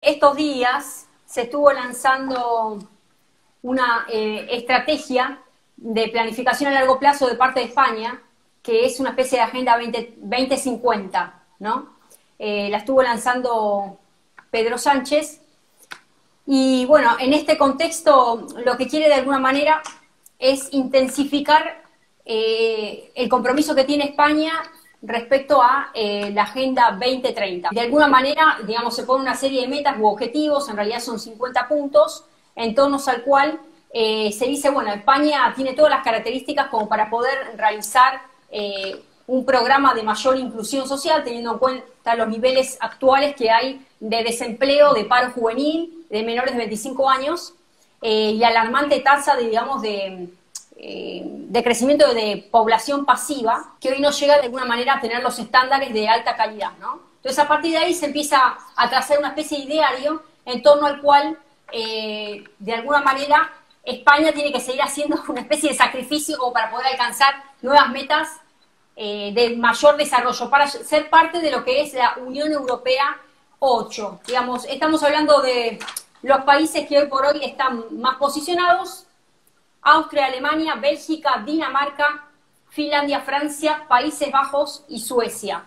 estos días se estuvo lanzando una estrategia de planificación a largo plazo de parte de España, que es una especie de Agenda 2050, ¿no? La estuvo lanzando Pedro Sánchez. Y bueno, en este contexto lo que quiere de alguna manera es intensificar el compromiso que tiene España respecto a la Agenda 2030. De alguna manera, digamos, se pone una serie de metas u objetivos, en realidad son 50 puntos, en torno al cual se dice, bueno, España tiene todas las características como para poder realizar un programa de mayor inclusión social, teniendo en cuenta los niveles actuales que hay de desempleo, de paro juvenil, de menores de 25 años, y alarmante tasa de, digamos, de crecimiento de población pasiva, que hoy no llega de alguna manera a tener los estándares de alta calidad, ¿no? Entonces, a partir de ahí se empieza a trazar una especie de ideario en torno al cual, de alguna manera, España tiene que seguir haciendo una especie de sacrificio como para poder alcanzar nuevas metas de mayor desarrollo, para ser parte de lo que es la Unión Europea 8. Digamos, estamos hablando de los países que hoy por hoy están más posicionados: Austria, Alemania, Bélgica, Dinamarca, Finlandia, Francia, Países Bajos y Suecia.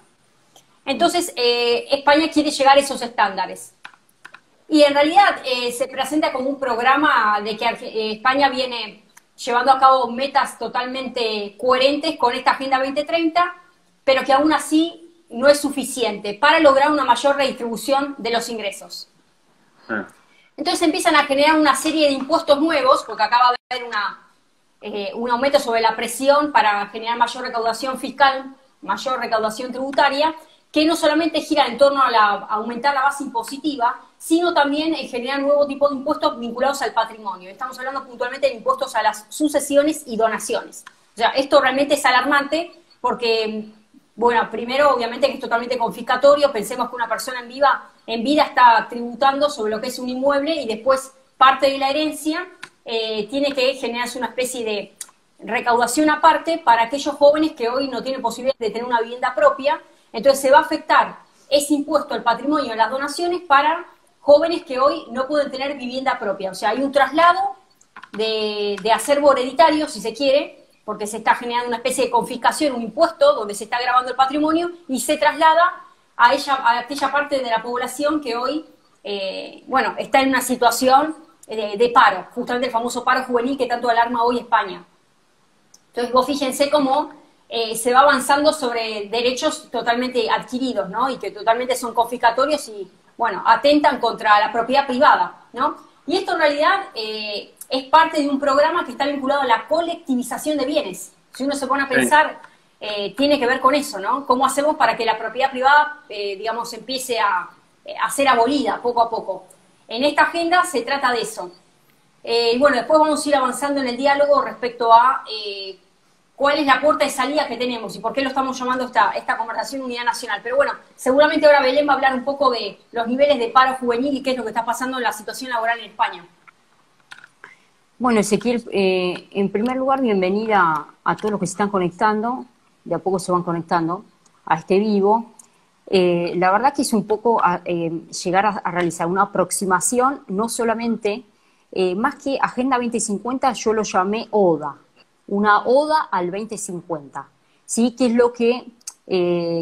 Entonces, España quiere llegar a esos estándares. Y en realidad se presenta como un programa de que España viene llevando a cabo metas totalmente coherentes con esta Agenda 2030, pero que aún así no es suficiente para lograr una mayor redistribución de los ingresos. Entonces empiezan a generar una serie de impuestos nuevos, porque acaba de haber un aumento sobre la presión para generar mayor recaudación fiscal, mayor recaudación tributaria, que no solamente gira en torno a aumentar la base impositiva, sino también en generar nuevo tipo de impuestos vinculados al patrimonio. Estamos hablando puntualmente de impuestos a las sucesiones y donaciones. O sea, esto realmente es alarmante porque, bueno, primero obviamente que es totalmente confiscatorio. Pensemos que una persona en vida está tributando sobre lo que es un inmueble, y después parte de la herencia tiene que generarse una especie de recaudación aparte para aquellos jóvenes que hoy no tienen posibilidad de tener una vivienda propia. Entonces se va a afectar ese impuesto al patrimonio, a las donaciones, para jóvenes que hoy no pueden tener vivienda propia. O sea, hay un traslado de acervo hereditario, si se quiere, porque se está generando una especie de confiscación, un impuesto donde se está gravando el patrimonio, y se traslada a aquella parte de la población que hoy, bueno, está en una situación de paro, justamente el famoso paro juvenil que tanto alarma hoy España. Entonces, vos fíjense cómo se va avanzando sobre derechos totalmente adquiridos, ¿no? Y que totalmente son confiscatorios y, bueno, atentan contra la propiedad privada, ¿no? Y esto en realidad es parte de un programa que está vinculado a la colectivización de bienes. Si uno se pone a pensar, tiene que ver con eso, ¿no? ¿Cómo hacemos para que la propiedad privada, digamos, empiece a ser abolida poco a poco? En esta agenda se trata de eso. Y bueno, después vamos a ir avanzando en el diálogo respecto a cuál es la puerta de salida que tenemos y por qué lo estamos llamando esta conversación Unidad Nacional. Pero bueno, seguramente ahora Belén va a hablar un poco de los niveles de paro juvenil y qué es lo que está pasando en la situación laboral en España. Bueno, Ezequiel, en primer lugar, bienvenida a todos los que se están conectando, de a poco se van conectando a este vivo. La verdad que es un poco llegar a realizar una aproximación, no solamente, más que Agenda 2050, yo lo llamé ODA, una oda al 2050, ¿sí? Que es lo que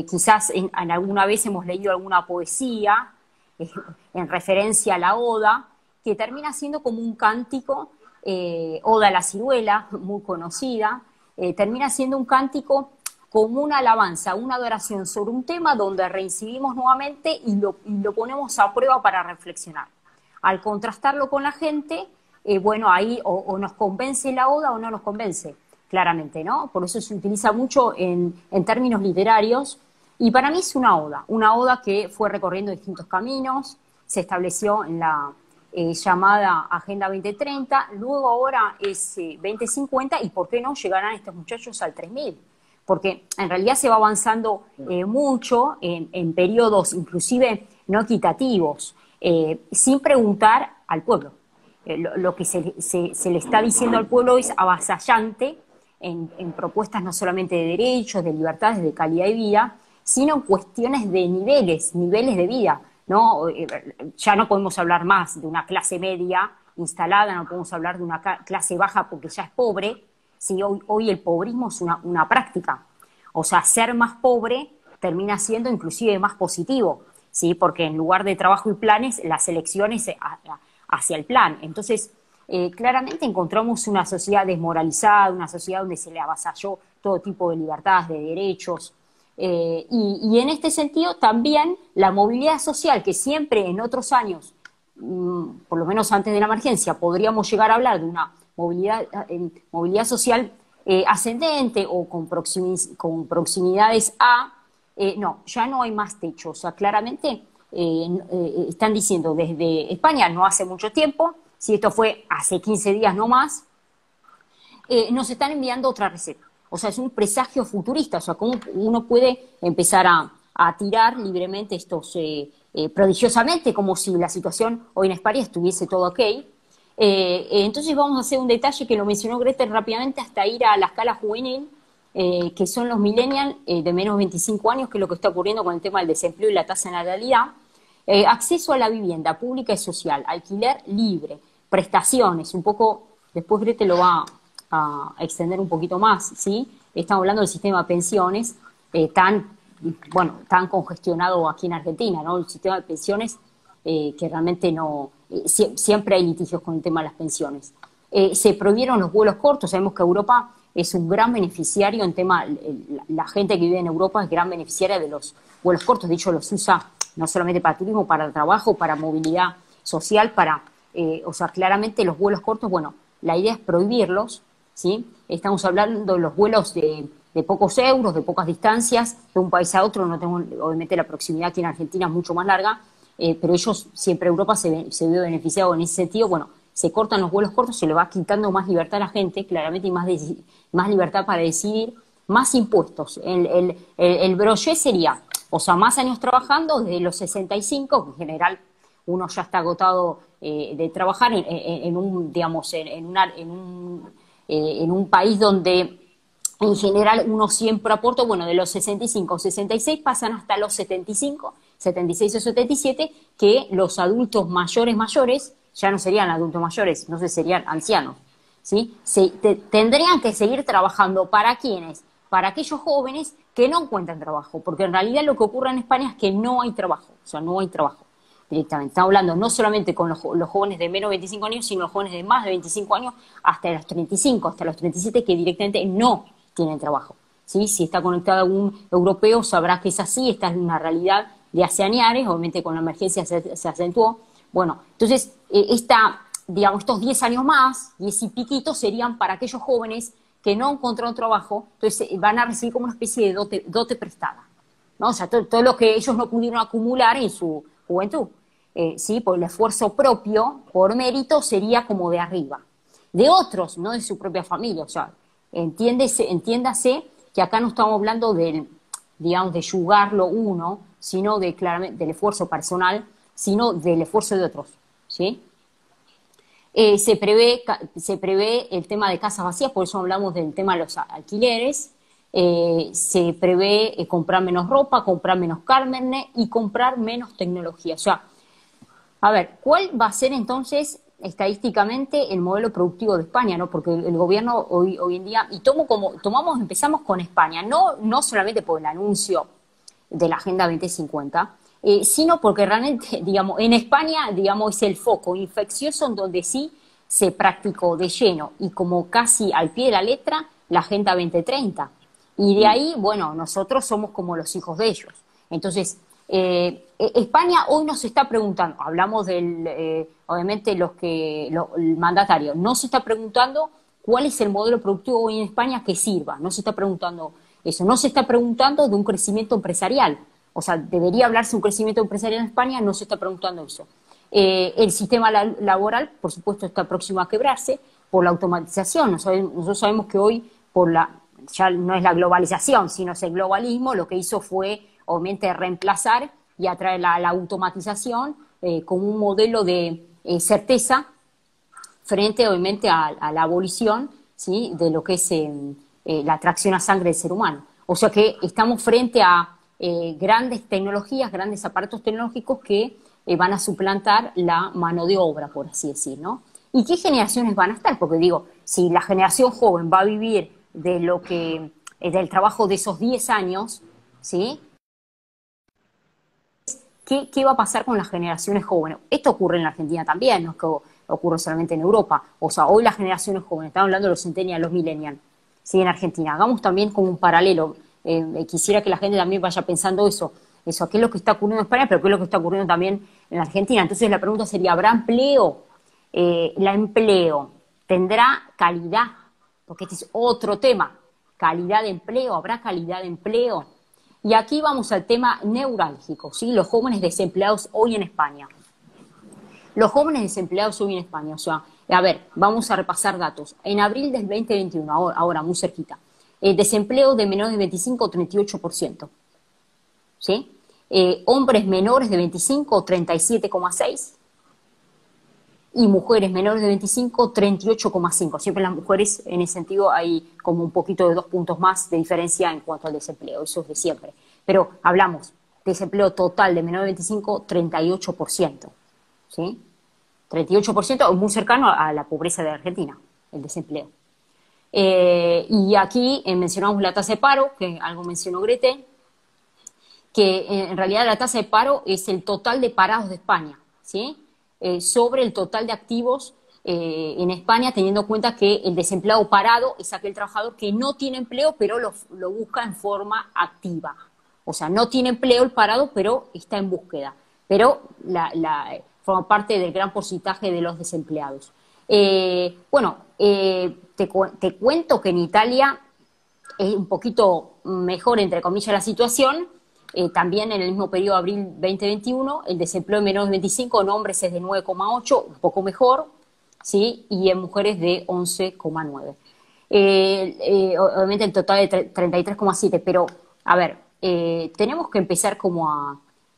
quizás en alguna vez hemos leído alguna poesía en referencia a la oda, que termina siendo como un cántico, Oda a la ciruela, muy conocida, termina siendo un cántico como una alabanza, una adoración sobre un tema donde reincidimos nuevamente y lo ponemos a prueba para reflexionar. Al contrastarlo con la gente, bueno, ahí o nos convence la oda o no nos convence, claramente, ¿no? Por eso se utiliza mucho en términos literarios, y para mí es una oda que fue recorriendo distintos caminos, se estableció en la llamada Agenda 2030, luego ahora es 2050, y ¿por qué no llegarán estos muchachos al 3000? Porque en realidad se va avanzando mucho en periodos inclusive no equitativos, sin preguntar al pueblo. Lo que se le está diciendo al pueblo es avasallante en propuestas no solamente de derechos, de libertades, de calidad de vida, sino en cuestiones de niveles de vida. ¿no? Ya no podemos hablar más de una clase media instalada, no podemos hablar de una clase baja porque ya es pobre. Sí, hoy el pobrismo es una práctica. O sea, ser más pobre termina siendo inclusive más positivo, ¿sí? Porque en lugar de trabajo y planes, las elecciones hacia el plan. Entonces, claramente encontramos una sociedad desmoralizada, una sociedad donde se le avasalló todo tipo de libertades, de derechos. Y en este sentido también la movilidad social, que siempre en otros años, por lo menos antes de la emergencia, podríamos llegar a hablar de una movilidad social ascendente o con proximidades no, ya no hay más techo. O sea, claramente están diciendo desde España, no hace mucho tiempo, si esto fue hace 15 días no más, nos están enviando otra receta. O sea, es un presagio futurista. O sea, cómo uno puede empezar a tirar libremente estos, prodigiosamente, como si la situación hoy en España estuviese todo ok. Entonces vamos a hacer un detalle que lo mencionó Gretel rápidamente hasta ir a la escala juvenil, que son los millennials de menos de 25 años, que es lo que está ocurriendo con el tema del desempleo y la tasa de natalidad. Acceso a la vivienda pública y social, alquiler libre, prestaciones, un poco, después Gretel lo va a extender un poquito más, ¿sí? Estamos hablando del sistema de pensiones tan congestionado aquí en Argentina, ¿no? El sistema de pensiones que realmente no... siempre hay litigios con el tema de las pensiones. Se prohibieron los vuelos cortos, sabemos que Europa es un gran beneficiario en tema, la gente que vive en Europa es gran beneficiaria de los vuelos cortos, de hecho los usa no solamente para turismo, para trabajo, para movilidad social, o sea, claramente los vuelos cortos, bueno, la idea es prohibirlos, ¿sí? Estamos hablando de los vuelos de pocos euros, de pocas distancias, de un país a otro, no tengo, obviamente la proximidad aquí en Argentina es mucho más larga, pero ellos, siempre Europa se vio beneficiado en ese sentido, bueno, se cortan los vuelos cortos, se le va quitando más libertad a la gente, claramente, y más libertad para decidir, más impuestos. El brochet sería, o sea, más años trabajando, desde los 65, que en general uno ya está agotado de trabajar en un país donde en general uno siempre aporta, bueno, de los 65 o 66 pasan hasta los 75, 76 o 77, que los adultos mayores ya no serían adultos mayores, entonces serían ancianos, ¿sí? Tendrían que seguir trabajando. ¿Para quiénes? Para aquellos jóvenes que no encuentran trabajo, porque en realidad lo que ocurre en España es que no hay trabajo, o sea, no hay trabajo directamente. Estamos hablando no solamente con los jóvenes de menos de 25 años, sino los jóvenes de más de 25 años hasta los 35, hasta los 37, que directamente no tienen trabajo, ¿sí? Si está conectado a un europeo, sabrá que es así, esta es una realidad de hace años, obviamente con la emergencia se acentuó. Bueno, entonces, estos 10 años más, 10 y piquitos, serían para aquellos jóvenes que no encontraron trabajo, entonces van a recibir como una especie de dote prestada, ¿no? O sea, todo lo que ellos no pudieron acumular en su juventud, ¿sí? Por el esfuerzo propio, por mérito, sería como de arriba. De otros, no de su propia familia, o sea, entiéndase que acá no estamos hablando de yugarlo uno, sino claramente del esfuerzo personal, sino del esfuerzo de otros, ¿sí? Se prevé el tema de casas vacías, por eso hablamos del tema de los alquileres. Se prevé comprar menos ropa, comprar menos carne y comprar menos tecnología. O sea, a ver, ¿cuál va a ser entonces estadísticamente el modelo productivo de España, ¿no? Porque el gobierno hoy en día, y empezamos con España, no solamente por el anuncio de la Agenda 2050, sino porque realmente, en España, es el foco infeccioso en donde sí se practicó de lleno y como casi al pie de la letra la Agenda 2030. Y de ahí, bueno, nosotros somos como los hijos de ellos. Entonces, España hoy nos está preguntando, hablamos obviamente el mandatario, no se está preguntando cuál es el modelo productivo hoy en España que sirva, no se está preguntando eso, no se está preguntando de un crecimiento empresarial. O sea, debería hablarse de un crecimiento empresarial en España, no se está preguntando eso. El sistema laboral, por supuesto, está próximo a quebrarse por la automatización. Nosotros sabemos que hoy, ya no es la globalización, sino es el globalismo, lo que hizo fue, obviamente, reemplazar y atraer la automatización como un modelo de certeza frente, obviamente, a la abolición, ¿sí?, de lo que es la tracción a sangre del ser humano. O sea que estamos frente a grandes tecnologías, grandes aparatos tecnológicos que van a suplantar la mano de obra, por así decir, ¿no? ¿Y qué generaciones van a estar? Porque digo, si la generación joven va a vivir de lo que, del trabajo de esos 10 años, ¿sí? ¿Qué va a pasar con las generaciones jóvenes? Esto ocurre en la Argentina también, no es que ocurre solamente en Europa. O sea, hoy las generaciones jóvenes, estamos hablando de los centennials, los millennials, ¿sí? En Argentina. Hagamos también como un paralelo. Quisiera que la gente también vaya pensando eso, qué es lo que está ocurriendo en España, pero qué es lo que está ocurriendo también en la Argentina. Entonces la pregunta sería, ¿habrá empleo? ¿La empleo tendrá calidad? Porque este es otro tema. Calidad de empleo, ¿habrá calidad de empleo? Y aquí vamos al tema neurálgico, ¿sí? Los jóvenes desempleados hoy en España. Los jóvenes desempleados hoy en España, o sea, a ver, vamos a repasar datos. En abril del 2021, ahora muy cerquita, desempleo de menores de 25, 38%, ¿sí? Hombres menores de 25, 37,6%, y mujeres menores de 25, 38,5%. Siempre las mujeres, en ese sentido, hay como un poquito de 2 puntos más de diferencia en cuanto al desempleo, eso es de siempre. Pero hablamos, desempleo total de menores de 25, 38%, ¿sí? 38%, muy cercano a la pobreza de Argentina, el desempleo. Y aquí mencionamos la tasa de paro, que algo mencionó Grete, que en realidad la tasa de paro es el total de parados de España, ¿sí? Sobre el total de activos en España, teniendo en cuenta que el desempleado parado es aquel trabajador que no tiene empleo, pero lo busca en forma activa. O sea, no tiene empleo el parado, pero está en búsqueda. Pero forma parte del gran porcentaje de los desempleados. Te cuento que en Italia es un poquito mejor, entre comillas, la situación. También en el mismo periodo de abril 2021, el desempleo de menores de 25 en hombres es de 9,8, un poco mejor, ¿sí? Y en mujeres de 11,9. Obviamente el total de 33,7, pero a ver, tenemos que empezar como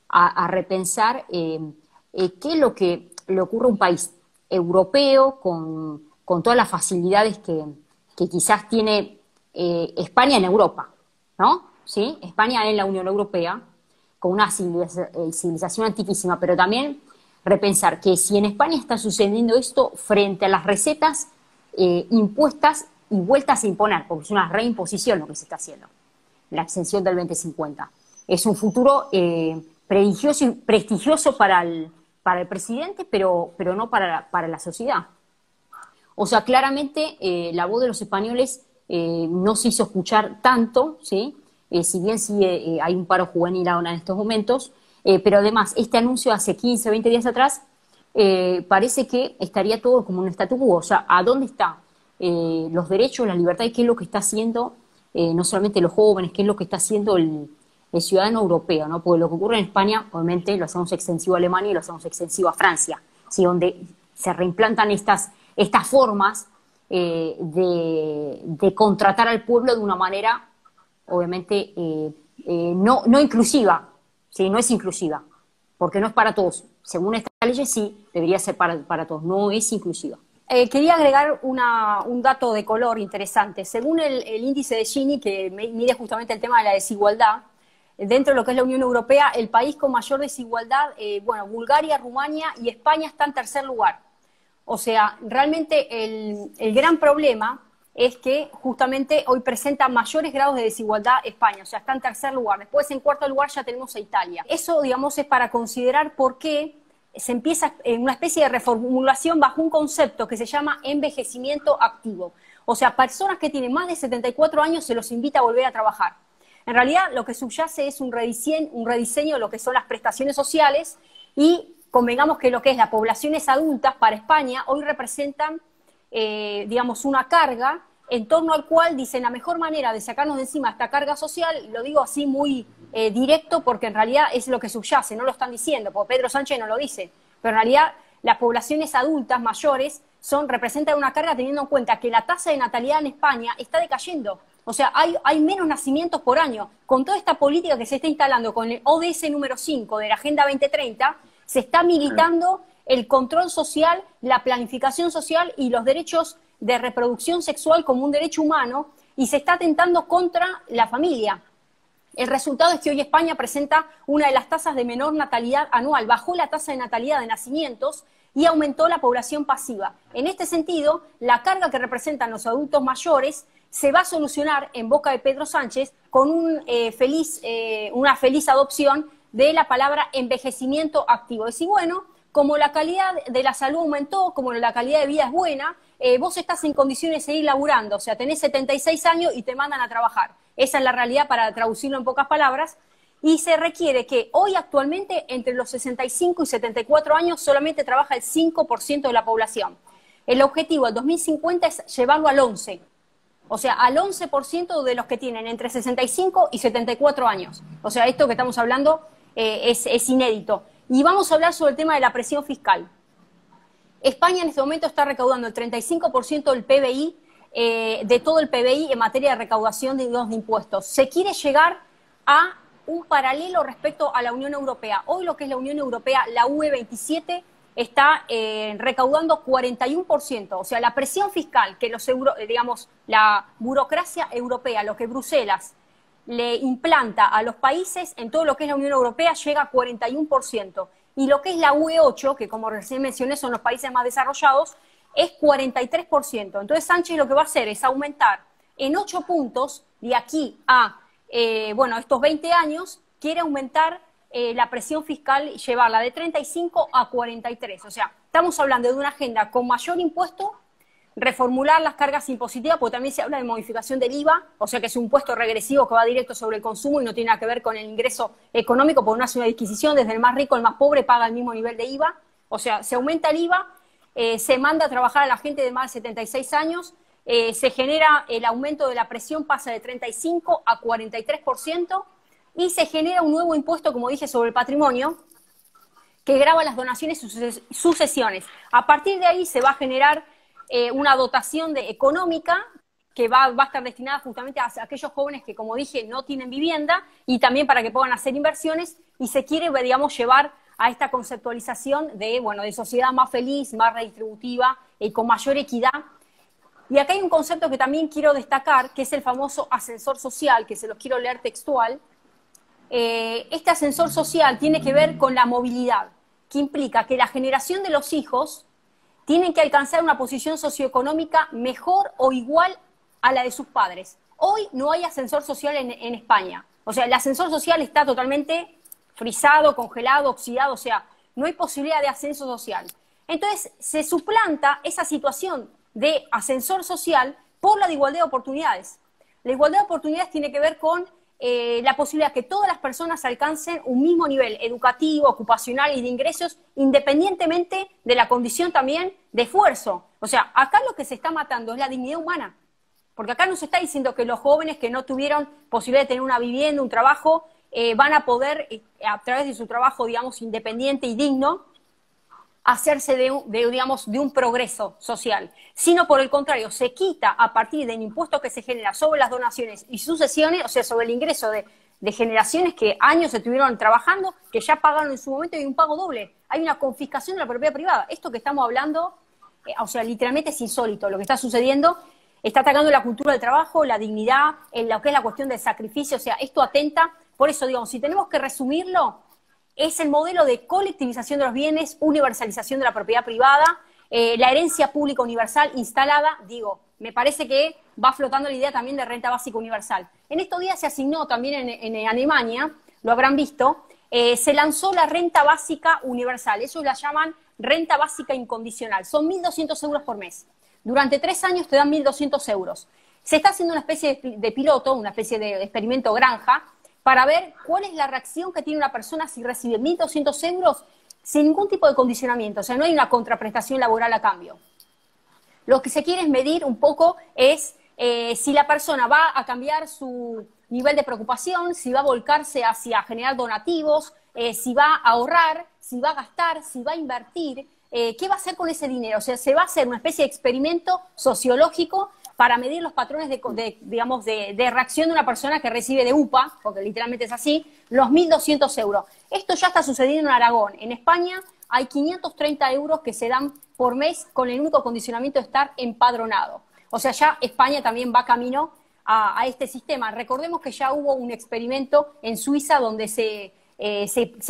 a repensar qué es lo que le ocurre a un país europeo con todas las facilidades que quizás tiene España en Europa, ¿no? ¿Sí? España en la Unión Europea, con una civilización antiquísima, pero también repensar que si en España está sucediendo esto frente a las recetas impuestas y vueltas a imponer, porque es una reimposición lo que se está haciendo, la exención del 2050. Es un futuro prestigioso para el presidente, pero no para la sociedad. O sea, claramente la voz de los españoles no se hizo escuchar tanto, ¿sí? Si bien sí hay un paro juvenil ahora en estos momentos, pero además este anuncio hace 15, 20 días atrás parece que estaría todo como un statu quo. O sea, ¿a dónde están los derechos, la libertad y qué es lo que está haciendo no solamente los jóvenes, qué es lo que está haciendo el ciudadano europeo, ¿no? Porque lo que ocurre en España, obviamente, lo hacemos extensivo a Alemania y lo hacemos extensivo a Francia, ¿sí? Donde se reimplantan estas formas de contratar al pueblo de una manera obviamente no inclusiva, ¿sí? No es inclusiva, porque no es para todos. Según esta ley sí, debería ser para todos, no es inclusiva. Quería agregar un dato de color interesante. Según el índice de Gini, que mide justamente el tema de la desigualdad, dentro de lo que es la Unión Europea, el país con mayor desigualdad, Bulgaria, Rumania y España están en tercer lugar. O sea, realmente el gran problema es que justamente hoy presenta mayores grados de desigualdad España, o sea, está en tercer lugar. Después, en cuarto lugar, ya tenemos a Italia. Eso, digamos, es para considerar por qué se empieza en una especie de reformulación bajo un concepto que se llama envejecimiento activo. O sea, personas que tienen más de 74 años se los invita a volver a trabajar. En realidad, lo que subyace es un rediseño de lo que son las prestaciones sociales y convengamos que lo que es las poblaciones adultas para España hoy representan, digamos, una carga en torno al cual dicen la mejor manera de sacarnos de encima esta carga social, lo digo así muy directo porque en realidad es lo que subyace, no lo están diciendo, porque Pedro Sánchez no lo dice, pero en realidad las poblaciones adultas mayores representan una carga teniendo en cuenta que la tasa de natalidad en España está decayendo. O sea, hay menos nacimientos por año. Con toda esta política que se está instalando con el ODS número 5 de la Agenda 2030, se está militando el control social, la planificación social y los derechos de reproducción sexual como un derecho humano y se está atentando contra la familia. El resultado es que hoy España presenta una de las tasas de menor natalidad anual, bajó la tasa de natalidad de nacimientos y aumentó la población pasiva. En este sentido, la carga que representan los adultos mayores se va a solucionar en boca de Pedro Sánchez con una feliz adopción de la palabra envejecimiento activo. Es decir, bueno, como la calidad de la salud aumentó, como la calidad de vida es buena, vos estás en condiciones de seguir laburando, o sea, tenés 76 años y te mandan a trabajar. Esa es la realidad para traducirlo en pocas palabras. Y se requiere que hoy actualmente entre los 65 y 74 años solamente trabaja el 5% de la población. El objetivo al 2050 es llevarlo al 11%. O sea, al 11% de los que tienen entre 65 y 74 años. O sea, esto que estamos hablando es inédito. Y vamos a hablar sobre el tema de la presión fiscal. España en este momento está recaudando el 35% del PBI, de todo el PBI en materia de recaudación de los impuestos. Se quiere llegar a un paralelo respecto a la Unión Europea. Hoy lo que es la Unión Europea, la UE27, está recaudando 41%. O sea, la presión fiscal que la burocracia europea, lo que Bruselas le implanta a los países en todo lo que es la Unión Europea, llega a 41%. Y lo que es la UE8, que como recién mencioné son los países más desarrollados, es 43%. Entonces Sánchez lo que va a hacer es aumentar en 8 puntos de aquí a estos 20 años, quiere aumentar la presión fiscal y llevarla de 35 a 43. O sea, estamos hablando de una agenda con mayor impuesto, reformular las cargas impositivas, porque también se habla de modificación del IVA, o sea que es un impuesto regresivo que va directo sobre el consumo y no tiene nada que ver con el ingreso económico, porque no hace una disquisición, desde el más rico al más pobre paga el mismo nivel de IVA. O sea, se aumenta el IVA, se manda a trabajar a la gente de más de 76 años, se genera el aumento de la presión, pasa de 35 a 43%, y se genera un nuevo impuesto, como dije, sobre el patrimonio, que grava las donaciones y sucesiones. A partir de ahí se va a generar una dotación económica que va a estar destinada justamente a aquellos jóvenes que, como dije, no tienen vivienda, y también para que puedan hacer inversiones, y se quiere, digamos, llevar a esta conceptualización de sociedad más feliz, más redistributiva y con mayor equidad. Y acá hay un concepto que también quiero destacar, que es el famoso ascensor social, que se los quiero leer textual. Este ascensor social tiene que ver con la movilidad, que implica que la generación de los hijos tienen que alcanzar una posición socioeconómica mejor o igual a la de sus padres. Hoy no hay ascensor social en España. O sea, el ascensor social está totalmente frisado, congelado, oxidado, o sea, no hay posibilidad de ascenso social. Entonces, se suplanta esa situación de ascensor social por la de igualdad de oportunidades. La igualdad de oportunidades tiene que ver con la posibilidad que todas las personas alcancen un mismo nivel educativo, ocupacional y de ingresos, independientemente de la condición también de esfuerzo. O sea, acá lo que se está matando es la dignidad humana, porque acá no se está diciendo que los jóvenes que no tuvieron posibilidad de tener una vivienda, un trabajo, van a poder, a través de su trabajo, digamos, independiente y digno, hacerse de un progreso social, sino por el contrario, se quita a partir del impuesto que se genera sobre las donaciones y sucesiones, o sea, sobre el ingreso de generaciones que años estuvieron trabajando, que ya pagaron en su momento, y un pago doble. Hay una confiscación de la propiedad privada. Esto que estamos hablando, o sea, literalmente es insólito lo que está sucediendo. Está atacando la cultura del trabajo, la dignidad, en lo que es la cuestión del sacrificio, o sea, esto atenta. Por eso, digamos, si tenemos que resumirlo, es el modelo de colectivización de los bienes, universalización de la propiedad privada, la herencia pública universal instalada. Me parece que va flotando la idea también de renta básica universal. En estos días se asignó también en Alemania, lo habrán visto, se lanzó la renta básica universal. Ellos la llaman renta básica incondicional. Son 1.200 euros por mes. Durante 3 años te dan 1.200 euros. Se está haciendo una especie de piloto, una especie de experimento granja, para ver cuál es la reacción que tiene una persona si recibe 1.200 euros sin ningún tipo de condicionamiento. O sea, no hay una contraprestación laboral a cambio. Lo que se quiere es medir un poco es si la persona va a cambiar su nivel de preocupación, si va a volcarse hacia generar donativos, si va a ahorrar, si va a gastar, si va a invertir, qué va a hacer con ese dinero. O sea, se va a hacer una especie de experimento sociológico para medir los patrones de reacción de una persona que recibe de UPA, porque literalmente es así, los 1.200 euros. Esto ya está sucediendo en Aragón. En España hay 530 euros que se dan por mes con el único condicionamiento de estar empadronado. O sea, ya España también va camino a este sistema. Recordemos que ya hubo un experimento en Suiza donde se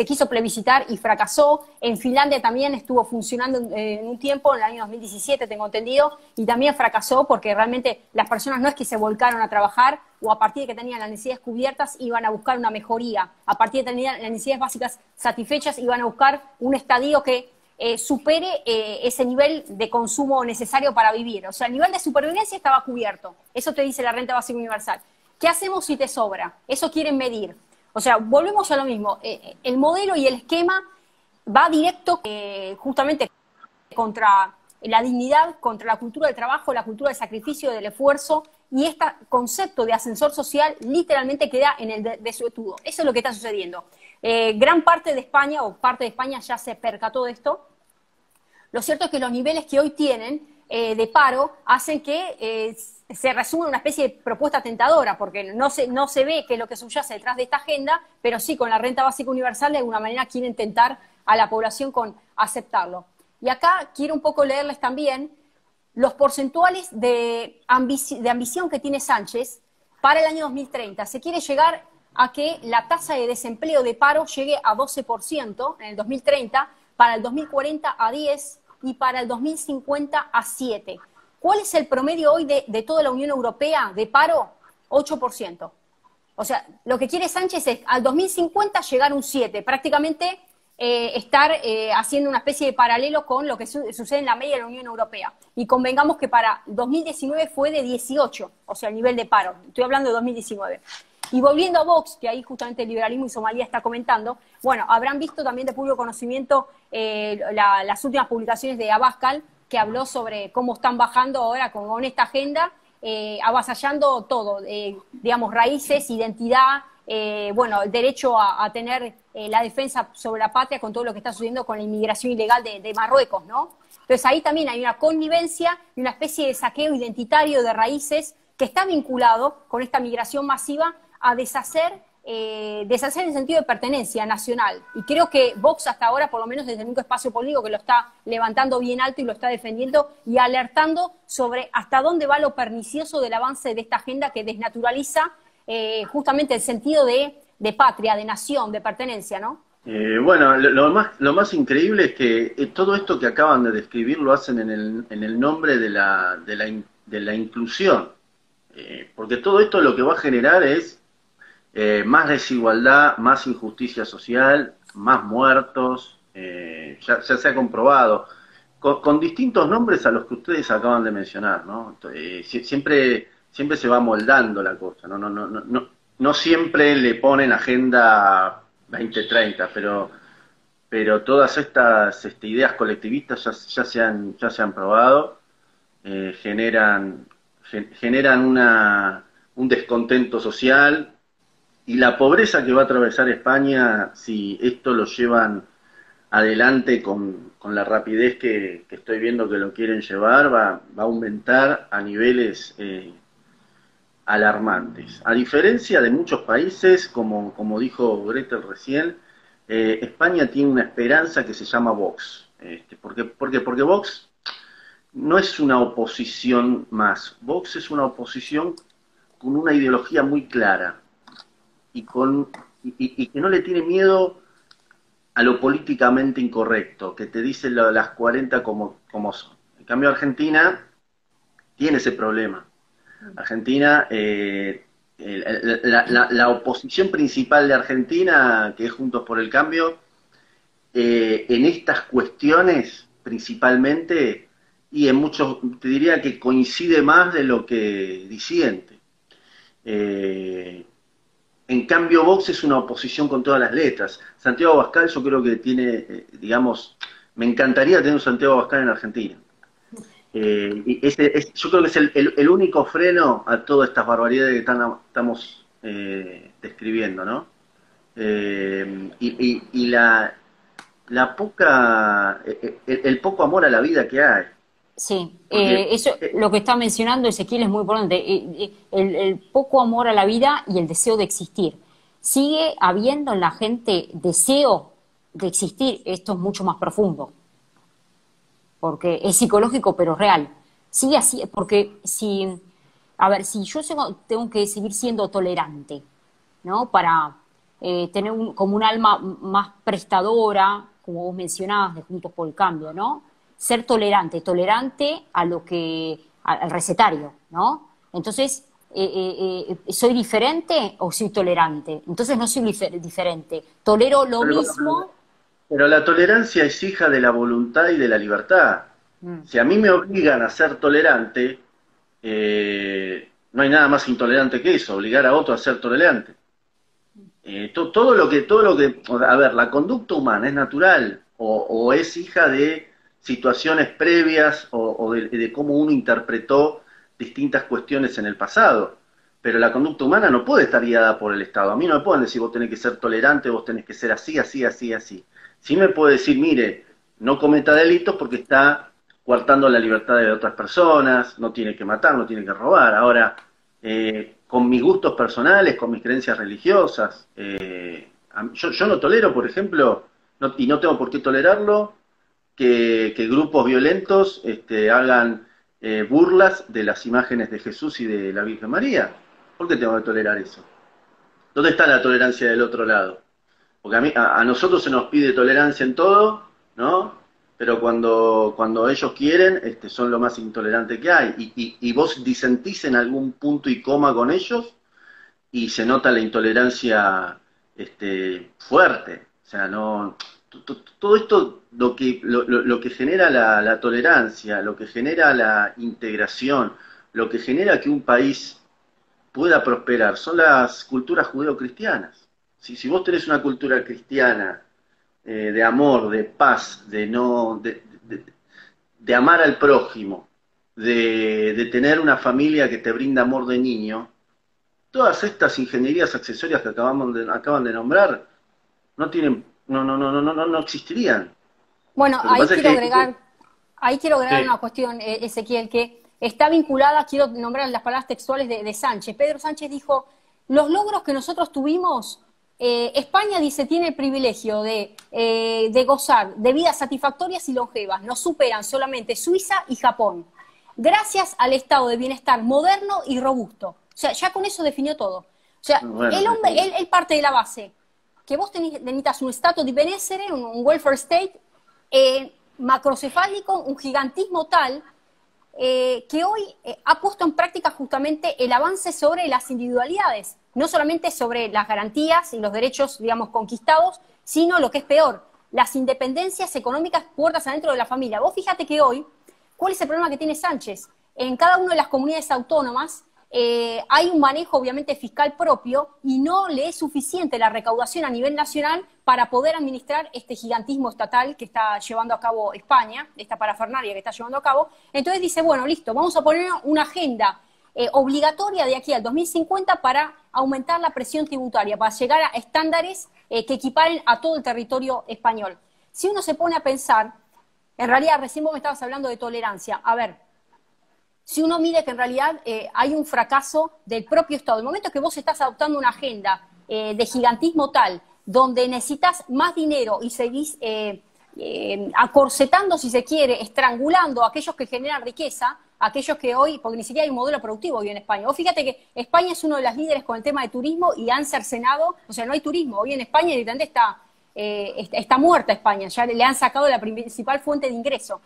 quiso plebiscitar y fracasó. En Finlandia también estuvo funcionando en un tiempo, en el año 2017 tengo entendido, y también fracasó porque realmente las personas no es que se volcaron a trabajar o a partir de que tenían las necesidades cubiertas iban a buscar una mejoría, a partir de que tenían las necesidades básicas satisfechas iban a buscar un estadio que supere ese nivel de consumo necesario para vivir. O sea, el nivel de supervivencia estaba cubierto. Eso te dice la renta básica universal. ¿Qué hacemos si te sobra? Eso quieren medir. O sea, volvemos a lo mismo. El modelo y el esquema va directo justamente contra la dignidad, contra la cultura del trabajo, la cultura del sacrificio, del esfuerzo, y este concepto de ascensor social literalmente queda en el desuetudo. Eso es lo que está sucediendo. Gran parte de España, o parte de España ya se percató de esto. Lo cierto es que los niveles que hoy tienen de paro hacen que se resuma en una especie de propuesta tentadora, porque no se ve qué es lo que subyace detrás de esta agenda, pero sí con la renta básica universal de alguna manera quieren tentar a la población con aceptarlo. Y acá quiero un poco leerles también los porcentuales de ambición que tiene Sánchez para el año 2030. Se quiere llegar a que la tasa de desempleo de paro llegue a 12% en el 2030, para el 2040 a 10% y para el 2050 a 7%. ¿Cuál es el promedio hoy de toda la Unión Europea de paro? 8%. O sea, lo que quiere Sánchez es al 2050 llegar a un 7%, prácticamente estar haciendo una especie de paralelo con lo que sucede en la media de la Unión Europea. Y convengamos que para 2019 fue de 18%, o sea, el nivel de paro. Estoy hablando de 2019. Y volviendo a Vox, que ahí justamente el liberalismo y Somalia está comentando, bueno, habrán visto también de público conocimiento las últimas publicaciones de Abascal, que habló sobre cómo están bajando ahora con esta agenda, avasallando todo, digamos, raíces, identidad, bueno, el derecho a tener la defensa sobre la patria con todo lo que está sucediendo con la inmigración ilegal de Marruecos, ¿no? Entonces ahí también hay una connivencia y una especie de saqueo identitario de raíces que está vinculado con esta migración masiva a deshacer el sentido de pertenencia nacional. Y creo que Vox hasta ahora, por lo menos desde el único espacio político que lo está levantando bien alto y lo está defendiendo y alertando sobre hasta dónde va lo pernicioso del avance de esta agenda que desnaturaliza justamente el sentido de patria, de nación, de pertenencia, ¿no? Bueno, lo más increíble es que todo esto que acaban de describir lo hacen en el nombre de la inclusión. Porque todo esto lo que va a generar es más desigualdad, más injusticia social, más muertos, ya se ha comprobado, con distintos nombres a los que ustedes acaban de mencionar, ¿no? Siempre se va moldando la cosa, no siempre le ponen agenda 2030, pero todas estas ideas colectivistas ya se han probado, generan un descontento social, y la pobreza que va a atravesar España, si esto lo llevan adelante con la rapidez que estoy viendo que lo quieren llevar, va a aumentar a niveles alarmantes. A diferencia de muchos países, como dijo Gretel recién, España tiene una esperanza que se llama Vox. Porque Vox no es una oposición más. Vox es una oposición con una ideología muy clara y que no le tiene miedo a lo políticamente incorrecto, que te dice las 40 como son. En cambio, Argentina tiene ese problema. Argentina, la oposición principal de Argentina, que es Juntos por el Cambio, en estas cuestiones principalmente, y en muchos, te diría que coincide más de lo que disiente. En cambio, Vox es una oposición con todas las letras. Santiago Abascal yo creo que tiene, digamos, me encantaría tener un Santiago Abascal en Argentina. Yo creo que es el único freno a todas estas barbaridades que estamos describiendo, ¿no? Y la poca, el poco amor a la vida que hay. Sí, eso, lo que está mencionando Ezequiel es muy importante, el poco amor a la vida y el deseo de existir. Sigue habiendo en la gente deseo de existir, esto es mucho más profundo, porque es psicológico pero real. Sigue así, porque si a ver, si yo tengo que seguir siendo tolerante, ¿no? Para tener como un alma más prestadora, como vos mencionabas, de Juntos por el Cambio, ¿no? Ser tolerante, tolerante a lo que, al recetario, ¿no? Entonces, ¿soy diferente o soy tolerante? Entonces no soy diferente. Tolero lo mismo. Pero la tolerancia es hija de la voluntad y de la libertad. Si a mí me obligan a ser tolerante, no hay nada más intolerante que eso, obligar a otro a ser tolerante. Todo lo que, a ver, la conducta humana es natural o es hija de situaciones previas o de cómo uno interpretó distintas cuestiones en el pasado. Pero la conducta humana no puede estar guiada por el Estado. A mí no me pueden decir vos tenés que ser tolerante, vos tenés que ser así, así, así, así. Sí me puede decir, mire, no cometa delitos porque está coartando la libertad de otras personas, no tiene que matar, no tiene que robar. Ahora, con mis gustos personales, con mis creencias religiosas, yo no tolero, por ejemplo, y no tengo por qué tolerarlo, que grupos violentos hagan burlas de las imágenes de Jesús y de la Virgen María. ¿Por qué tengo que tolerar eso? ¿Dónde está la tolerancia del otro lado? Porque a nosotros se nos pide tolerancia en todo, ¿no? Pero cuando ellos quieren, son lo más intolerante que hay. Y vos disentís en algún punto y coma con ellos y se nota la intolerancia fuerte. O sea, no, todo esto, lo que genera la tolerancia, lo que genera la integración, lo que genera que un país pueda prosperar, son las culturas judeo-cristianas. Si vos tenés una cultura cristiana de amor, de paz, de amar al prójimo, de tener una familia que te brinda amor de niño, todas estas ingenierías accesorias que acaban de nombrar no existirían. Bueno, ahí quiero agregar una cuestión, Ezequiel, que está vinculada, quiero nombrar las palabras textuales de Sánchez. Pedro Sánchez dijo, los logros que nosotros tuvimos, España, dice, tiene el privilegio de gozar de vidas satisfactorias y longevas, nos superan solamente Suiza y Japón, gracias al estado de bienestar moderno y robusto. O sea, ya con eso definió todo. O sea, bueno, él parte de la base que vos necesitas un stato di benessere, un welfare state macrocefálico, un gigantismo tal que hoy ha puesto en práctica justamente el avance sobre las individualidades, no solamente sobre las garantías y los derechos, digamos, conquistados, sino lo que es peor, las independencias económicas puertas adentro de la familia. Vos fíjate que hoy, ¿cuál es el problema que tiene Sánchez? En cada una de las comunidades autónomas hay un manejo obviamente fiscal propio y no le es suficiente la recaudación a nivel nacional para poder administrar este gigantismo estatal que está llevando a cabo España, esta parafernalia que está llevando a cabo. Entonces dice, bueno, listo, vamos a poner una agenda obligatoria de aquí al 2050 para aumentar la presión tributaria, para llegar a estándares que equiparen a todo el territorio español. Si uno se pone a pensar, en realidad recién vos me estabas hablando de tolerancia, a ver, si uno mide que en realidad hay un fracaso del propio Estado, el momento que vos estás adoptando una agenda de gigantismo tal, donde necesitas más dinero y seguís acorsetando, si se quiere, estrangulando a aquellos que generan riqueza, aquellos que hoy, porque ni siquiera hay un modelo productivo hoy en España. Vos fíjate que España es uno de los líderes con el tema de turismo y han cercenado, o sea, no hay turismo. Hoy en España directamente está muerta España, ya le han sacado la principal fuente de ingreso.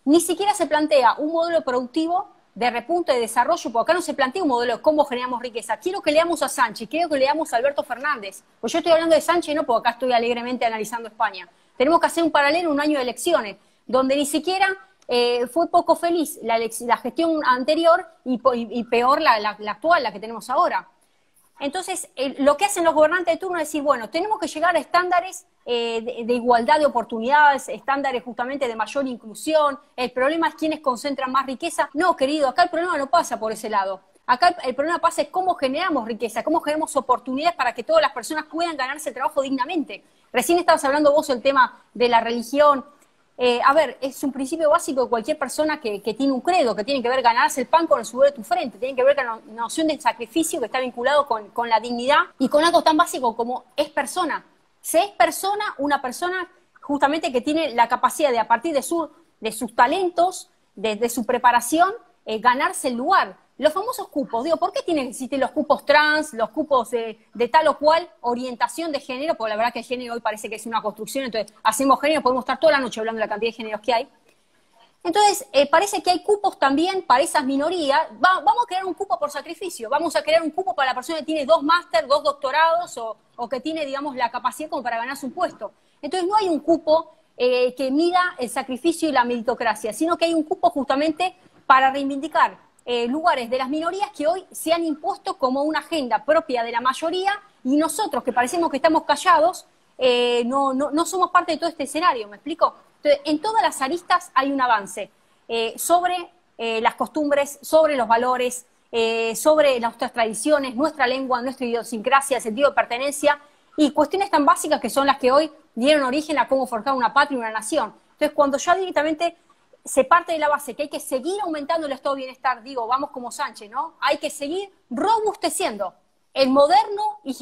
Ni siquiera se plantea un modelo productivo de repunte, de desarrollo, porque acá no se plantea un modelo de cómo generamos riqueza. Quiero que leamos a Sánchez, quiero que leamos a Alberto Fernández. Pues yo estoy hablando de Sánchez, no porque acá estoy alegremente analizando España. Tenemos que hacer un paralelo en un año de elecciones, donde ni siquiera fue poco feliz la gestión anterior y peor la actual, la que tenemos ahora. Entonces, lo que hacen los gobernantes de turno es decir, bueno, tenemos que llegar a estándares de igualdad de oportunidades, estándares justamente de mayor inclusión. El problema es quiénes concentran más riqueza. No, querido, acá el problema no pasa por ese lado. Acá el problema pasa es cómo generamos riqueza, cómo generamos oportunidades para que todas las personas puedan ganarse el trabajo dignamente. Recién estabas hablando vos del tema de la religión. A ver, es un principio básico de cualquier persona que tiene un credo, que tiene que ver ganarse el pan con el sudor de tu frente, tiene que ver con la noción de sacrificio que está vinculado con la dignidad y con algo tan básico como es persona. Se es persona, una persona justamente que tiene la capacidad de a partir de sus talentos, de su preparación, ganarse el lugar. los famosos cupos. Digo, ¿por qué tienen que existir los cupos trans, los cupos de tal o cual orientación de género? Porque la verdad que el género hoy parece que es una construcción, entonces hacemos género, podemos estar toda la noche hablando de la cantidad de géneros que hay. Entonces, parece que hay cupos también para esas minorías. Vamos a crear un cupo por sacrificio, vamos a crear un cupo para la persona que tiene 2 máster, 2 doctorados o que tiene, digamos, la capacidad como para ganarse un puesto. Entonces, no hay un cupo que mida el sacrificio y la meritocracia, sino que hay un cupo justamente para reivindicar lugares de las minorías que hoy se han impuesto como una agenda propia de la mayoría y nosotros, que parecemos que estamos callados, no somos parte de todo este escenario, ¿me explico? Entonces, en todas las aristas hay un avance sobre las costumbres, sobre los valores, sobre nuestras tradiciones, nuestra lengua, nuestra idiosincrasia, el sentido de pertenencia y cuestiones tan básicas que son las que hoy dieron origen a cómo forjar una patria y una nación. Entonces, cuando ya directamente se parte de la base que hay que seguir aumentando el estado de bienestar, digo, vamos como Sánchez, ¿no? Hay que seguir robusteciendo el moderno y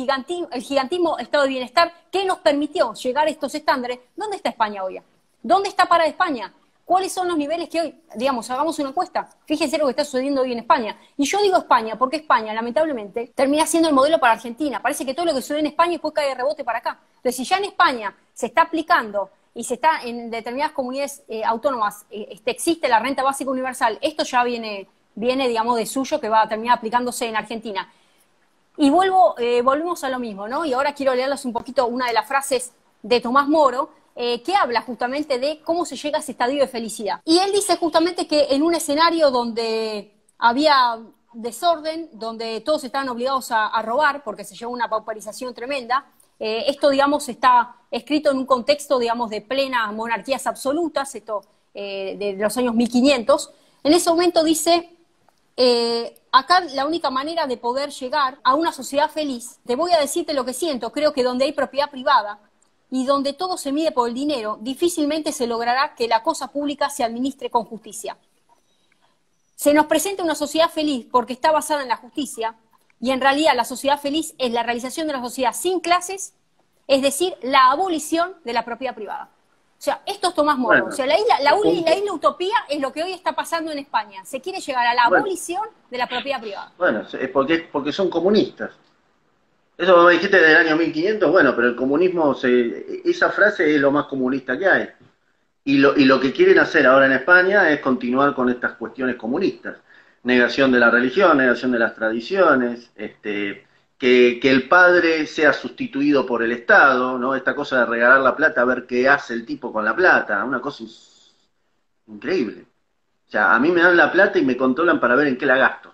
el gigantismo estado de bienestar que nos permitió llegar a estos estándares. ¿Dónde está España hoy? ¿Dónde está para España? ¿Cuáles son los niveles que hoy, digamos, hagamos una encuesta? Fíjense lo que está sucediendo hoy en España. Y yo digo España porque España, lamentablemente, termina siendo el modelo para Argentina. Parece que todo lo que sucede en España después cae de rebote para acá. Entonces, si ya en España se está aplicando y se está en determinadas comunidades autónomas, existe la renta básica universal, esto ya viene, digamos, de suyo que va a terminar aplicándose en Argentina. Y volvemos a lo mismo, ¿no? Y ahora quiero leerles un poquito una de las frases de Tomás Moro, que habla justamente de cómo se llega a ese estadio de felicidad. Y él dice justamente que en un escenario donde había desorden, donde todos estaban obligados a robar, porque se llevó una pauperización tremenda, esto, digamos, está escrito en un contexto, digamos, de plenas monarquías absolutas, esto de los años 1500. En ese momento dice, acá la única manera de poder llegar a una sociedad feliz, te voy a decirte lo que siento, creo que donde hay propiedad privada, y donde todo se mide por el dinero, difícilmente se logrará que la cosa pública se administre con justicia. Se nos presenta una sociedad feliz porque está basada en la justicia, y en realidad la sociedad feliz es la realización de una sociedad sin clases, es decir, la abolición de la propiedad privada. O sea, esto es Tomás Moro. Bueno, o sea, la isla utopía es lo que hoy está pasando en España. Se quiere llegar a la abolición de la propiedad privada. Bueno, es porque son comunistas. Eso me dijiste del año 1500, bueno, pero el comunismo, esa frase es lo más comunista que hay. Y lo que quieren hacer ahora en España es continuar con estas cuestiones comunistas. Negación de la religión, negación de las tradiciones, que el padre sea sustituido por el Estado, ¿no? Esta cosa de regalar la plata, a ver qué hace el tipo con la plata, una cosa increíble. O sea, a mí me dan la plata y me controlan para ver en qué la gasto.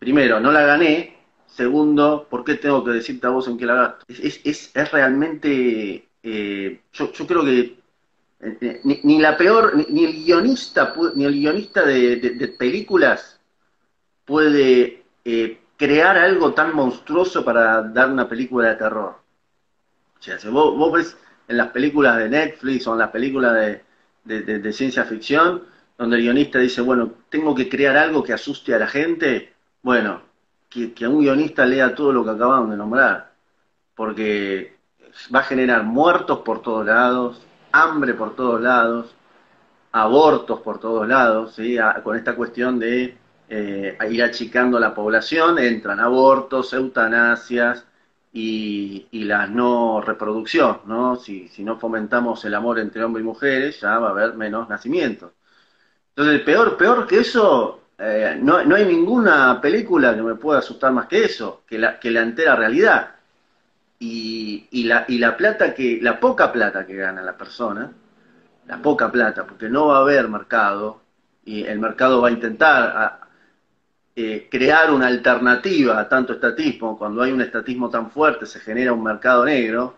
Primero, no la gané. Segundo, ¿por qué tengo que decirte a vos en qué la gasto? Es realmente, yo creo que ni la peor, ni el guionista de películas puede crear algo tan monstruoso para dar una película de terror. O sea, si vos ves en las películas de Netflix o en las películas de ciencia ficción, donde el guionista dice, bueno, tengo que crear algo que asuste a la gente, bueno, que un guionista lea todo lo que acabamos de nombrar, porque va a generar muertos por todos lados, hambre por todos lados, abortos por todos lados, ¿sí? Con esta cuestión de ir achicando la población, entran abortos, eutanasias y la no reproducción, ¿no? Si no fomentamos el amor entre hombres y mujeres, ya va a haber menos nacimientos. Entonces, peor que eso, no hay ninguna película que me pueda asustar más que eso, que la entera realidad. Y la poca plata que gana la persona, la poca plata, porque no va a haber mercado, y el mercado va a intentar crear una alternativa a tanto estatismo. Cuando hay un estatismo tan fuerte se genera un mercado negro,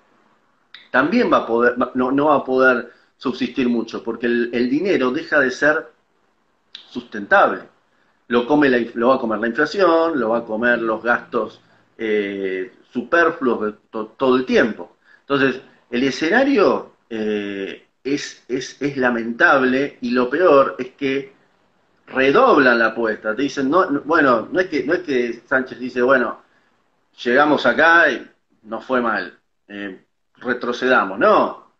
también no va a poder subsistir mucho, porque el dinero deja de ser sustentable. Lo va a comer la inflación, lo va a comer los gastos superfluos todo el tiempo. Entonces, el escenario es lamentable, y lo peor es que redoblan la apuesta. Te dicen, bueno, no es que Sánchez dice, bueno, llegamos acá y nos fue mal, retrocedamos. No,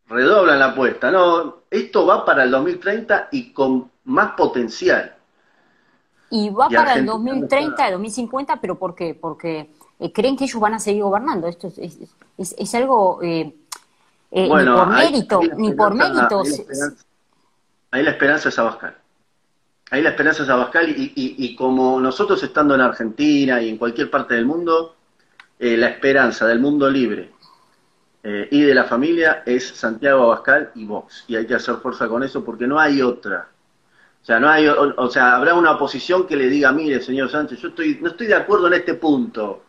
redoblan la apuesta. No, esto va para el 2030 y con más potencial. Y va Y para el Argentina no 2030, está. el 2050, ¿pero por qué? Porque creen que ellos van a seguir gobernando. Esto es algo ni Bueno, por mérito, ni por ahí la méritos. esperanza, ahí la esperanza es Abascal. Ahí la esperanza es Abascal y como nosotros estando en Argentina y en cualquier parte del mundo, la esperanza del mundo libre y de la familia es Santiago Abascal y Vox. Y hay que hacer fuerza con eso porque no hay otra. O sea, no hay, o sea, habrá una oposición que le diga, mire, señor Sánchez, no estoy de acuerdo en este punto,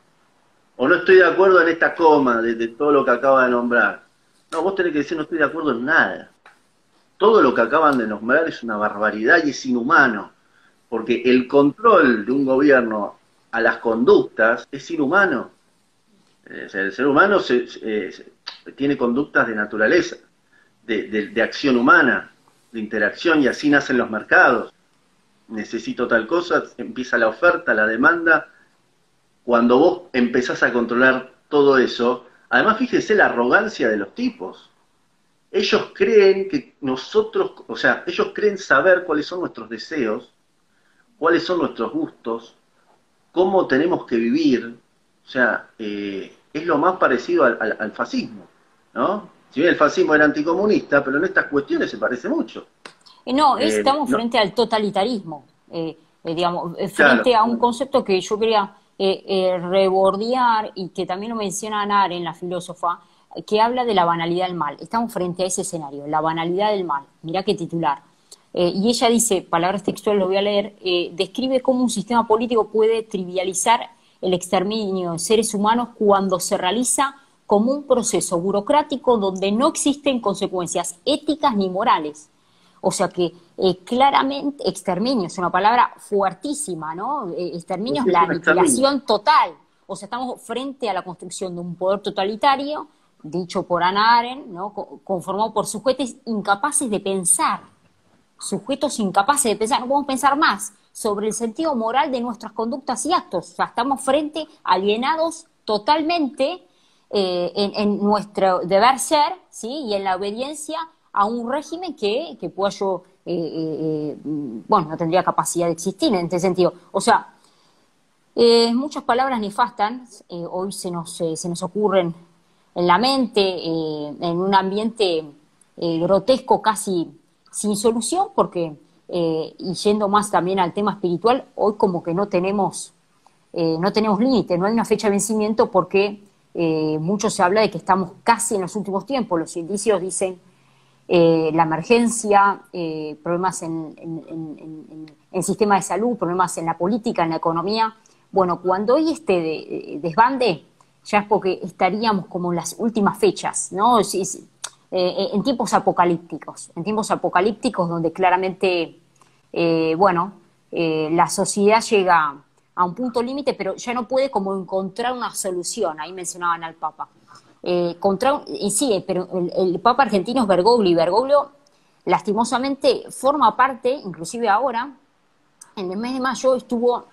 o no estoy de acuerdo en esta coma de todo lo que acaba de nombrar. No, vos tenés que decir, no estoy de acuerdo en nada. Todo lo que acaban de nombrar es una barbaridad y es inhumano, porque el control de un gobierno a las conductas es inhumano. O sea, el ser humano tiene conductas de naturaleza, de acción humana, de interacción, y así nacen los mercados. Necesito tal cosa, empieza la oferta, la demanda. Cuando vos empezás a controlar todo eso, además fíjese la arrogancia de los tipos. Ellos creen que nosotros, o sea, ellos creen saber cuáles son nuestros deseos, cuáles son nuestros gustos, cómo tenemos que vivir. O sea, es lo más parecido al fascismo, ¿no? Si bien el fascismo era anticomunista, pero en estas cuestiones se parece mucho. No, estamos No, frente al totalitarismo, digamos, claro, frente a un concepto que yo quería rebordear y que también lo menciona Arendt, la filósofa, que habla de la banalidad del mal. Estamos frente a ese escenario, la banalidad del mal. Mirá qué titular. Y ella dice, palabras textuales, lo voy a leer, describe cómo un sistema político puede trivializar el exterminio de seres humanos cuando se realiza como un proceso burocrático donde no existen consecuencias éticas ni morales. O sea que claramente, exterminio es una palabra fuertísima, ¿no? Exterminio es es la un exterminio. aniquilación total. O sea, estamos frente a la construcción de un poder totalitario, dicho por Hannah Arendt, ¿no? Conformado por sujetos incapaces de pensar, no podemos pensar más sobre el sentido moral de nuestras conductas y actos. O sea, estamos frente, alienados totalmente en nuestro deber ser, ¿sí? Y en la obediencia a un régimen que pueda yo, bueno, no tendría capacidad de existir en este sentido. O sea, muchas palabras nefastas hoy se nos ocurren en la mente, en un ambiente grotesco, casi sin solución, porque, y yendo más también al tema espiritual, hoy como que no tenemos límite, no hay una fecha de vencimiento porque mucho se habla de que estamos casi en los últimos tiempos. Los indicios dicen la emergencia, problemas en sistema de salud, problemas en la política, en la economía. Bueno, cuando hoy desbande, ya es porque estaríamos como en las últimas fechas, ¿no? En en tiempos apocalípticos donde claramente, bueno, la sociedad llega a un punto límite, pero ya no puede como encontrar una solución. Ahí mencionaban al Papa. Sí, pero el Papa argentino es Bergoglio, y Bergoglio lastimosamente forma parte, inclusive ahora, en el mes de mayo estuvo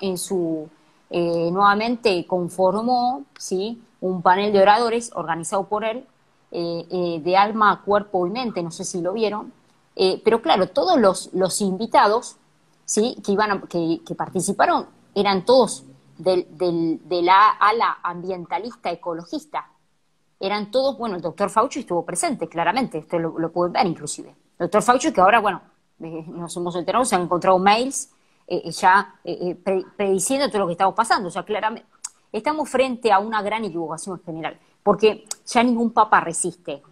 nuevamente conformó, ¿sí? Un panel de oradores organizado por él, de alma, cuerpo y mente, no sé si lo vieron, pero claro, todos los invitados, ¿sí? Que participaron eran todos de la ala ambientalista ecologista. Eran todos, bueno, el doctor Fauci estuvo presente, claramente, esto lo pueden ver inclusive. El doctor Fauci, que ahora, bueno, nos hemos enterado, se han encontrado mails prediciendo todo lo que estamos pasando. O sea, claramente, estamos frente a una gran equivocación en general, porque ya ningún papa resiste.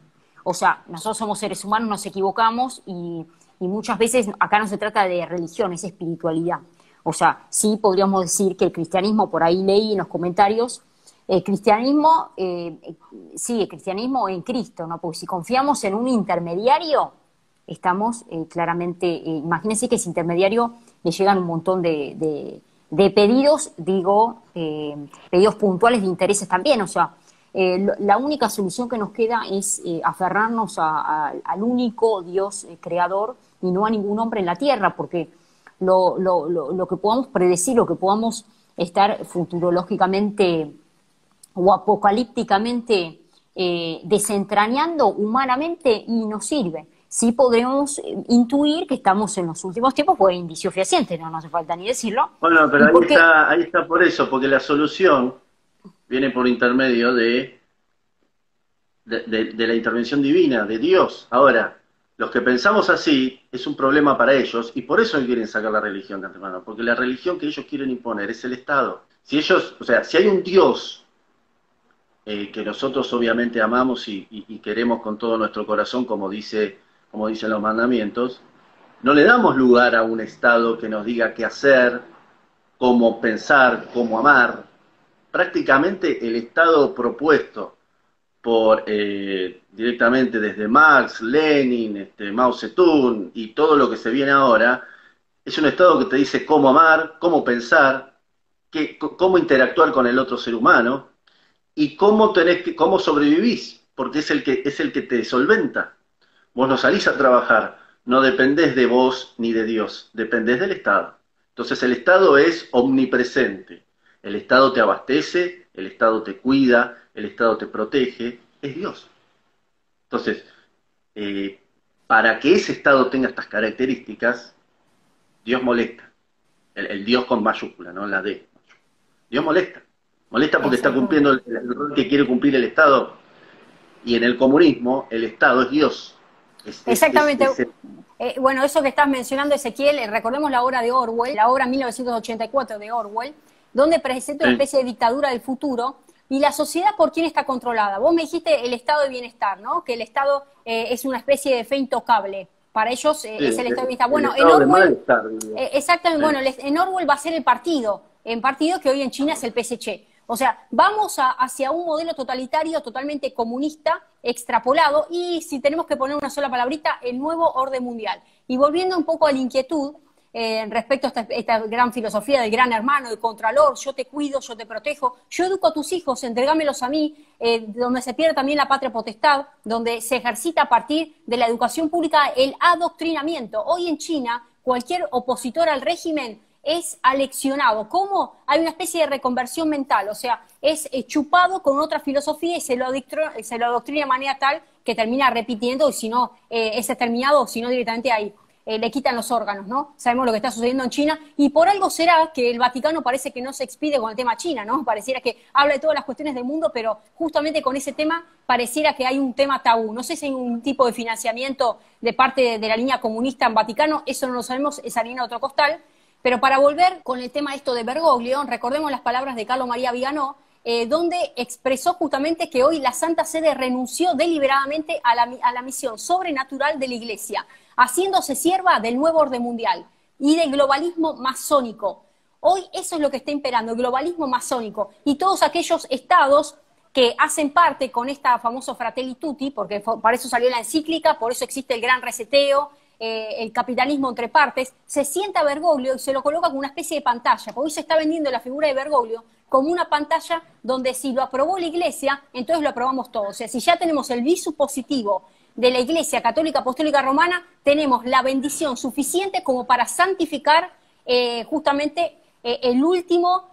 O sea, nosotros somos seres humanos, nos equivocamos y muchas veces acá no se trata de religión, es espiritualidad. O sea, sí podríamos decir que el cristianismo, por ahí leí en los comentarios, el cristianismo, sí, el cristianismo en Cristo, ¿no? Porque si confiamos en un intermediario, estamos claramente, imagínense que ese intermediario le llegan un montón de pedidos, digo, pedidos puntuales de intereses también. O sea, la única solución que nos queda es aferrarnos al único Dios creador y no a ningún hombre en la tierra, porque lo que podamos predecir, lo que podamos estar futurológicamente o apocalípticamente desentrañando humanamente y nos sirve. sí podemos intuir que estamos en los últimos tiempos, pues indicio fehaciente, no hace falta ni decirlo. Bueno, pero Porque, ahí está por eso, porque la solución viene por intermedio de la intervención divina, de Dios. Ahora, los que pensamos así es un problema para ellos y por eso quieren sacar la religión de antemano, porque la religión que ellos quieren imponer es el Estado. Si ellos, o sea, si hay un Dios que nosotros obviamente amamos y queremos con todo nuestro corazón, como dicen los mandamientos, no le damos lugar a un Estado que nos diga qué hacer, cómo pensar, cómo amar. Prácticamente el Estado propuesto por directamente desde Marx, Lenin, Mao Zedong y todo lo que se viene ahora, es un Estado que te dice cómo amar, cómo pensar, cómo interactuar con el otro ser humano y cómo sobrevivís, porque es el que te solventa. Vos no salís a trabajar, no dependés de vos ni de Dios, dependés del Estado. Entonces el Estado es omnipresente. El Estado te abastece, el Estado te cuida, el Estado te protege, es Dios. Entonces, para que ese Estado tenga estas características, Dios molesta. El Dios con mayúscula, no la D. Dios molesta. Molesta porque está cumpliendo el rol que quiere cumplir el Estado. Y en el comunismo, el Estado es Dios. Exactamente. Bueno, eso que estás mencionando, Ezequiel, recordemos la obra de Orwell, la obra 1984 de Orwell, donde presenta una especie de dictadura del futuro. ¿Y la sociedad por quién está controlada? Vos me dijiste el estado de bienestar, ¿no? Que el estado es una especie de fe intocable. Para ellos es el estado de bienestar. Bueno, en Orwell, exactamente, bueno, en Orwell va a ser el partido que hoy en China es el PSC. O sea, vamos hacia un modelo totalitario, totalmente comunista, extrapolado, y si tenemos que poner una sola palabrita, el nuevo orden mundial. Y volviendo un poco a la inquietud, respecto a esta gran filosofía del gran hermano, del contralor, yo te cuido, yo te protejo, yo educo a tus hijos, entregámelos a mí, donde se pierde también la patria potestad, donde se ejercita a partir de la educación pública el adoctrinamiento. Hoy en China, cualquier opositor al régimen es aleccionado. ¿Cómo? Hay una especie de reconversión mental, o sea, es chupado con otra filosofía y se lo adoctrina de manera tal que termina repitiendo, y si no es exterminado, o si no directamente ahí. Le quitan los órganos, ¿no? Sabemos lo que está sucediendo en China, y por algo será que el Vaticano parece que no se expide con el tema China, ¿no? Pareciera que habla de todas las cuestiones del mundo, pero justamente con ese tema pareciera que hay un tema tabú. No sé si hay un tipo de financiamiento de parte de la línea comunista en Vaticano, eso no lo sabemos, es harina de otro costal. Pero para volver con el tema esto de Bergoglio, recordemos las palabras de Carlo María Viganò, donde expresó justamente que hoy la Santa Sede renunció deliberadamente a la misión sobrenatural de la Iglesia, haciéndose sierva del nuevo orden mundial y del globalismo masónico. Hoy eso es lo que está imperando, el globalismo masónico. Y todos aquellos estados que hacen parte con esta famoso Fratelli Tutti, porque para eso salió la encíclica, por eso existe el gran reseteo, el capitalismo entre partes, se sienta a Bergoglio y se lo coloca como una especie de pantalla, porque hoy se está vendiendo la figura de Bergoglio como una pantalla donde si lo aprobó la Iglesia, entonces lo aprobamos todos. O sea, si ya tenemos el visu positivo de la Iglesia Católica Apostólica Romana, tenemos la bendición suficiente como para santificar justamente el último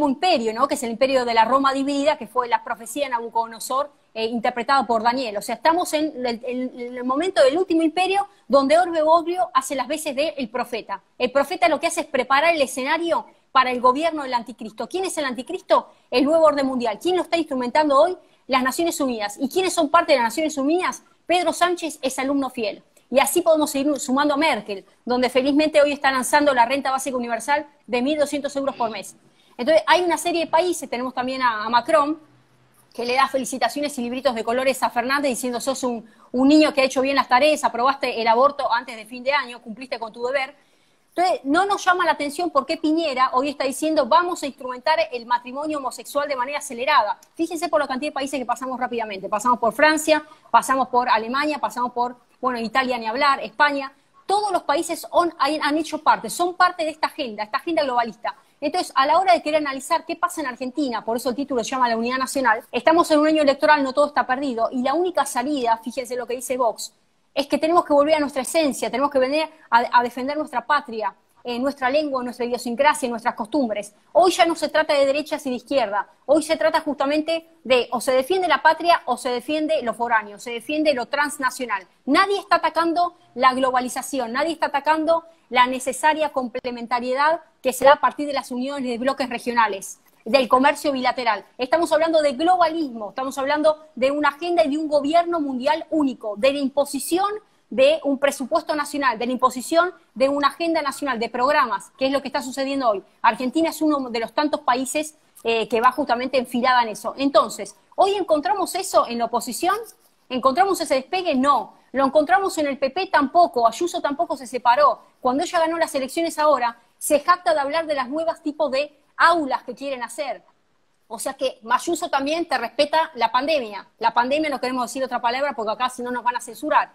imperio, ¿no? Que es el imperio de la Roma dividida, que fue la profecía de Nabucodonosor, interpretada por Daniel. O sea, estamos en el momento del último imperio, donde Bergoglio hace las veces del profeta. El profeta lo que hace es preparar el escenario para el gobierno del anticristo. ¿Quién es el anticristo? El nuevo orden mundial. ¿Quién lo está instrumentando hoy? Las Naciones Unidas. ¿Y quiénes son parte de las Naciones Unidas? Pedro Sánchez es alumno fiel. Y así podemos seguir sumando a Merkel, donde felizmente hoy está lanzando la renta básica universal de 1.200 euros por mes. Entonces, hay una serie de países, tenemos también a Macron, que le da felicitaciones y libritos de colores a Fernández diciendo sos un niño que ha hecho bien las tareas, aprobaste el aborto antes de fin de año, cumpliste con tu deber. Entonces, no nos llama la atención por qué Piñera hoy está diciendo vamos a instrumentar el matrimonio homosexual de manera acelerada. Fíjense por la cantidad de países que pasamos rápidamente. Pasamos por Francia, pasamos por Alemania, pasamos por, bueno, Italia ni hablar, España. Todos los países han hecho parte, son parte de esta agenda globalista. Entonces, a la hora de querer analizar qué pasa en Argentina, por eso el título se llama La Unidad Nacional, estamos en un año electoral, no todo está perdido, y la única salida, fíjense lo que dice Vox, es que tenemos que volver a nuestra esencia, tenemos que venir a defender nuestra patria. en nuestra lengua, en nuestra idiosincrasia, en nuestras costumbres. Hoy ya no se trata de derechas y de izquierda, hoy se trata justamente de o se defiende la patria o se defiende lo foráneo, se defiende lo transnacional. Nadie está atacando la globalización, nadie está atacando la necesaria complementariedad que se da a partir de las uniones de bloques regionales, del comercio bilateral. Estamos hablando de globalismo, estamos hablando de una agenda y de un gobierno mundial único, de la imposición de un presupuesto nacional, de la imposición de una agenda nacional, de programas, que es lo que está sucediendo hoy. Argentina es uno de los tantos países que va justamente enfilada en eso. Entonces, ¿hoy encontramos eso en la oposición? ¿Encontramos ese despegue? No. ¿Lo encontramos en el PP? Tampoco. Ayuso tampoco se separó. Cuando ella ganó las elecciones ahora, se jacta de hablar de las nuevas tipos de aulas que quieren hacer. O sea que Ayuso también te respeta la pandemia. La pandemia no queremos decir otra palabra porque acá si no nos van a censurar.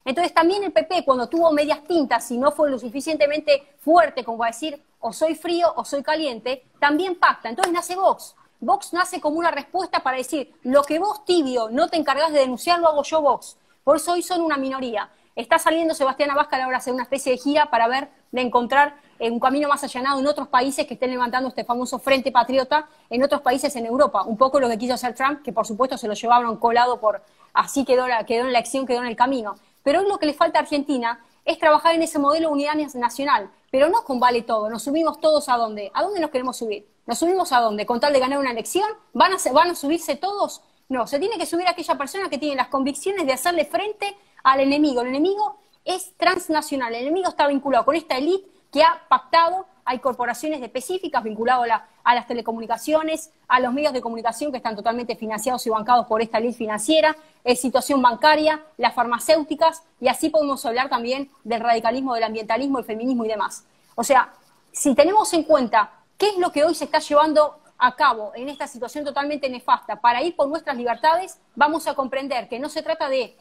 Entonces también el PP, cuando tuvo medias tintas y no fue lo suficientemente fuerte como para decir o soy frío o soy caliente, también pacta. Entonces nace Vox. Vox nace como una respuesta para decir lo que vos, tibio, no te encargás de denunciar, lo hago yo, Vox. Por eso hoy son una minoría. Está saliendo Sebastián Abascal ahora a hacer una especie de gira para ver, de encontrar un camino más allanado en otros países que estén levantando este famoso Frente Patriota, en otros países en Europa. Un poco lo que quiso hacer Trump, que por supuesto se lo llevaron colado por, así quedó en la elección, quedó en el camino. Pero hoy lo que le falta a Argentina es trabajar en ese modelo de unidad nacional, pero no con vale todo, nos subimos todos ¿a dónde? ¿A dónde nos queremos subir? ¿Nos subimos a dónde? ¿Con tal de ganar una elección? ¿Van a subirse todos? No, se tiene que subir aquella persona que tiene las convicciones de hacerle frente al enemigo. El enemigo es transnacional, el enemigo está vinculado con esta élite que ha pactado, hay corporaciones específicas vinculadas a las telecomunicaciones, a los medios de comunicación que están totalmente financiados y bancados por esta élite financiera, situación bancaria, las farmacéuticas, y así podemos hablar también del radicalismo, del ambientalismo, el feminismo y demás. O sea, si tenemos en cuenta qué es lo que hoy se está llevando a cabo en esta situación totalmente nefasta para ir por nuestras libertades, vamos a comprender que no se trata de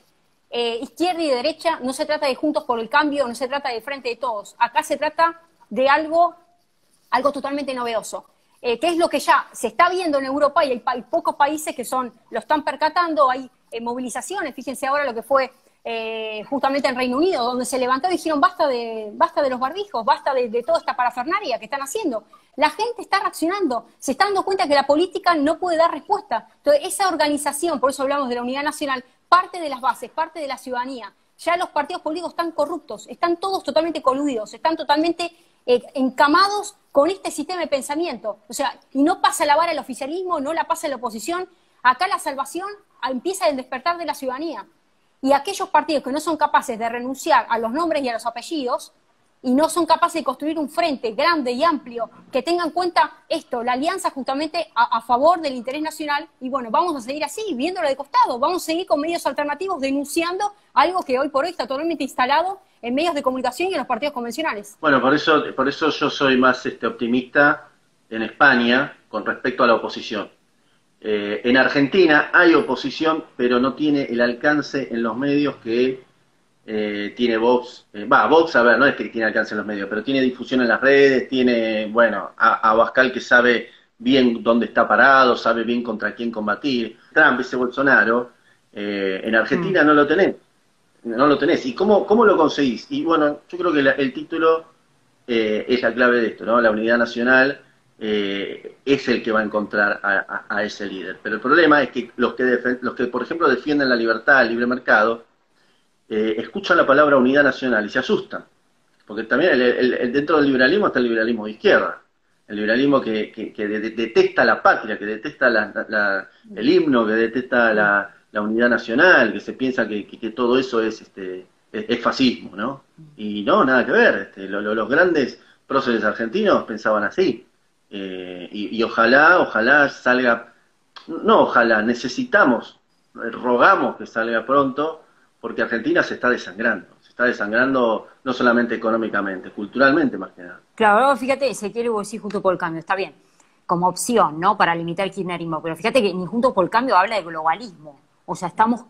izquierda y de derecha, no se trata de Juntos por el Cambio, no se trata de Frente de Todos. Acá se trata de algo totalmente novedoso, que es lo que ya se está viendo en Europa y hay pocos países que lo están percatando, hay movilizaciones, fíjense ahora lo que fue justamente en Reino Unido, donde se levantó y dijeron basta de los barbijos, basta de toda esta parafernalia que están haciendo. La gente está reaccionando, se está dando cuenta que la política no puede dar respuesta. Entonces, esa organización, por eso hablamos de la unidad nacional, parte de las bases, parte de la ciudadanía. Ya los partidos políticos están corruptos, están todos totalmente coludidos, están totalmente encamados con este sistema de pensamiento. O sea, y no pasa la vara el oficialismo, no la pasa la oposición. Acá la salvación empieza del despertar de la ciudadanía. Y aquellos partidos que no son capaces de renunciar a los nombres y a los apellidos, y no son capaces de construir un frente grande y amplio que tenga en cuenta esto, la alianza justamente a favor del interés nacional, y bueno, vamos a seguir así, viéndolo de costado, vamos a seguir con medios alternativos denunciando algo que hoy por hoy está totalmente instalado en medios de comunicación y en los partidos convencionales. Bueno, por eso yo soy más optimista en España con respecto a la oposición. En Argentina hay oposición, pero no tiene el alcance en los medios que tiene Vox. Vox, a ver, no es que tiene alcance en los medios, pero tiene difusión en las redes, tiene, bueno, a Abascal que sabe bien dónde está parado, sabe bien contra quién combatir. Trump, ese Bolsonaro, en Argentina no lo tenés. No lo tenés. ¿Y cómo lo conseguís? Y bueno, yo creo que el título es la clave de esto, ¿no? La unidad nacional es el que va a encontrar a ese líder. Pero el problema es que los que por ejemplo, defienden la libertad, el libre mercado, escuchan la palabra unidad nacional y se asustan. Porque también dentro del liberalismo está el liberalismo de izquierda. El liberalismo que detesta la patria, que detesta el himno, que detesta la unidad nacional, que se piensa que todo eso es fascismo, ¿no? Y no, nada que ver. Los grandes próceres argentinos pensaban así. Y ojalá salga, no ojalá, necesitamos, rogamos que salga pronto, porque Argentina se está desangrando no solamente económicamente, culturalmente más que nada. Claro, fíjate, se quiere decir Juntos por el Cambio, está bien, como opción, ¿no?, para limitar el kirchnerismo, pero fíjate que ni Juntos por el Cambio habla de globalismo, o sea, estamos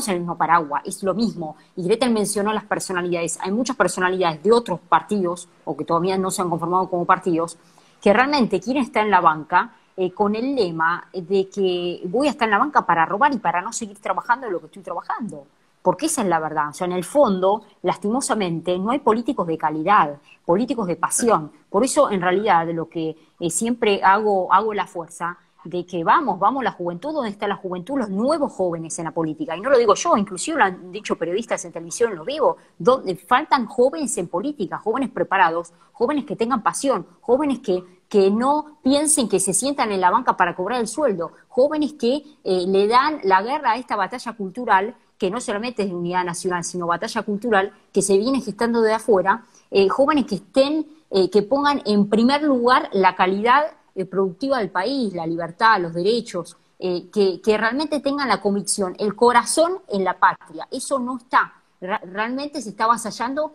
en el mismo paraguas, es lo mismo, y Gretel mencionó las personalidades, hay muchas personalidades de otros partidos, o que todavía no se han conformado como partidos, que realmente quieren estar en la banca con el lema de que voy a estar en la banca para robar y para no seguir trabajando en lo que estoy trabajando. porque esa es la verdad. O sea, en el fondo, lastimosamente, no hay políticos de calidad, políticos de pasión. Por eso, en realidad, lo que siempre hago la fuerza de que vamos la juventud, ¿dónde está la juventud? Los nuevos jóvenes en la política. Y no lo digo yo, inclusive lo han dicho periodistas en televisión, lo vivo, donde faltan jóvenes en política, jóvenes preparados, jóvenes que tengan pasión, jóvenes que no piensen que se sientan en la banca para cobrar el sueldo, jóvenes que le dan la guerra a esta batalla cultural, que no solamente es de unidad nacional, sino batalla cultural, que se viene gestando de afuera, jóvenes que estén, que pongan en primer lugar la calidad productiva del país, la libertad, los derechos, que realmente tengan la convicción, el corazón en la patria. Eso no está. Realmente se está avasallando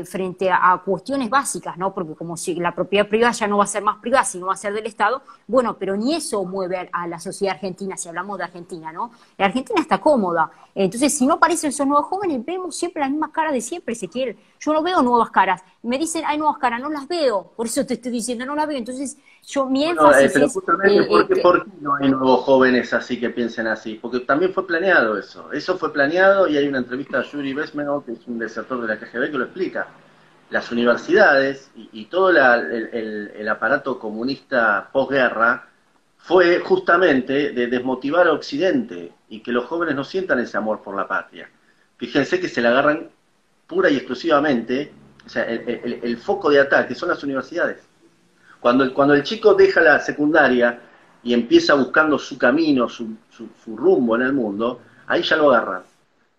frente a cuestiones básicas, ¿no? Porque como si la propiedad privada ya no va a ser más privada, sino va a ser del Estado, bueno, pero ni eso mueve a la sociedad argentina, si hablamos de Argentina, ¿no? La Argentina está cómoda. Entonces, si no aparecen esos nuevos jóvenes, vemos siempre las mismas caras de siempre, Ezequiel. Yo no veo nuevas caras. Me dicen, hay nuevas caras, no las veo. Por eso te estoy diciendo, no las veo. Entonces, mi énfasis pero es... justamente, ¿por qué no hay nuevos jóvenes así que piensen así? Porque también fue planeado eso. Eso fue planeado y hay una entrevista a Yuri Bezmenov, que es un desertor de la KGB, que lo explica. Las universidades y todo el aparato comunista posguerra fue justamente de desmotivar a Occidente y que los jóvenes no sientan ese amor por la patria. Fíjense que se la agarran pura y exclusivamente, o sea, el foco de ataque son las universidades. Cuando el chico deja la secundaria y empieza buscando su camino, su rumbo en el mundo, ahí ya lo agarran.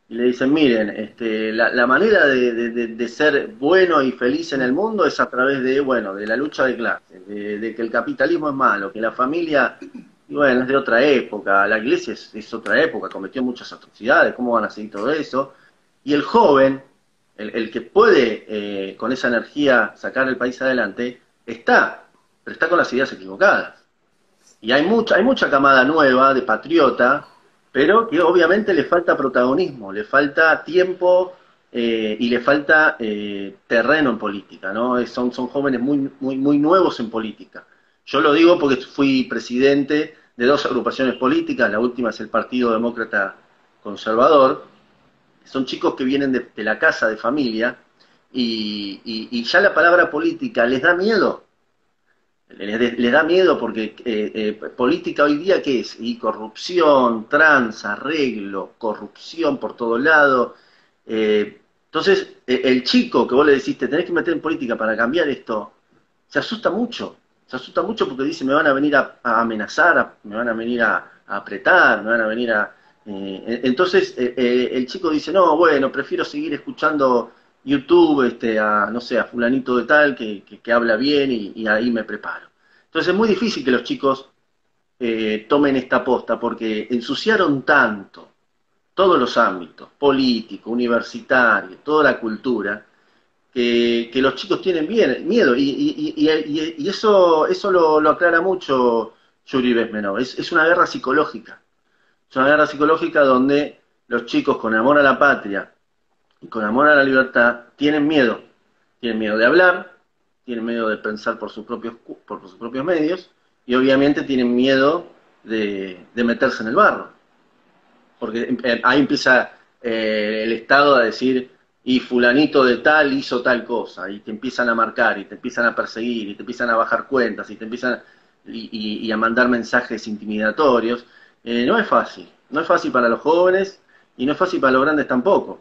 Y le dicen, miren, la manera de ser bueno y feliz en el mundo es a través de la lucha de clases, de que el capitalismo es malo, que la familia, bueno, es de otra época, la iglesia es otra época, cometió muchas atrocidades, ¿cómo van a seguir todo eso? Y el joven, el que puede con esa energía sacar el país adelante, pero está con las ideas equivocadas. Y hay mucha camada nueva de patriota, pero que obviamente le falta protagonismo, le falta tiempo y le falta terreno en política, ¿no? Son jóvenes muy nuevos en política. Yo lo digo porque fui presidente de 2 agrupaciones políticas, la última es el Partido Demócrata Conservador. Son chicos que vienen de la casa de familia y ya la palabra política les da miedo. Les da miedo porque política hoy día, ¿qué es? Y corrupción, tranza, arreglo, corrupción por todo lado. Entonces, el chico que vos le decís, te tenés que meter en política para cambiar esto, se asusta mucho. Se asusta mucho porque dice, me van a venir a amenazar, me van a venir a apretar, me van a venir a... entonces, el chico dice, no, bueno, prefiero seguir escuchando YouTube, no sé, a fulanito de tal que habla bien y ahí me preparo. Entonces es muy difícil que los chicos tomen esta posta porque ensuciaron tanto todos los ámbitos, político, universitario, toda la cultura, que los chicos tienen miedo y eso lo aclara mucho Yuri Bezmenov. Es una guerra psicológica. Es una guerra psicológica donde los chicos con amor a la patria y con amor a la libertad tienen miedo de hablar, tienen miedo de pensar por sus propios medios y obviamente tienen miedo de meterse en el barro, porque ahí empieza el Estado a decir, y fulanito de tal hizo tal cosa, y te empiezan a marcar, y te empiezan a perseguir, y te empiezan a bajar cuentas, y te empiezan y a mandar mensajes intimidatorios. No es fácil para los jóvenes y no es fácil para los grandes tampoco.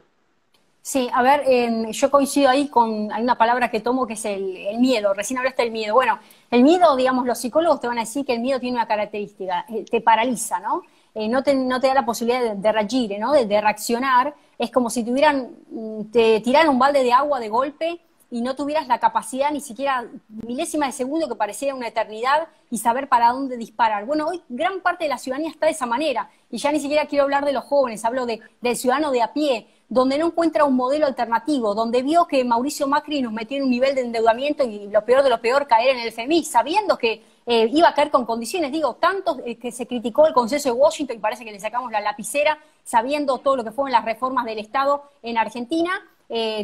Sí, a ver, yo coincido ahí hay una palabra que tomo que es el miedo. Recién hablaste del miedo. Bueno, el miedo, digamos, los psicólogos te van a decir que el miedo tiene una característica, te paraliza, ¿no? No te da la posibilidad de reagir, ¿no? De reaccionar. Es como si te tiraran un balde de agua de golpe y no tuvieras la capacidad ni siquiera milésima de segundo, que pareciera una eternidad, y saber para dónde disparar. Bueno, hoy gran parte de la ciudadanía está de esa manera, y ya ni siquiera quiero hablar de los jóvenes, hablo del ciudadano de a pie, donde no encuentra un modelo alternativo, donde vio que Mauricio Macri nos metió en un nivel de endeudamiento y lo peor de lo peor, caer en el FMI, sabiendo que iba a caer con condiciones. Digo, tanto que se criticó el consenso de Washington y parece que le sacamos la lapicera, sabiendo todo lo que fueron las reformas del Estado en Argentina,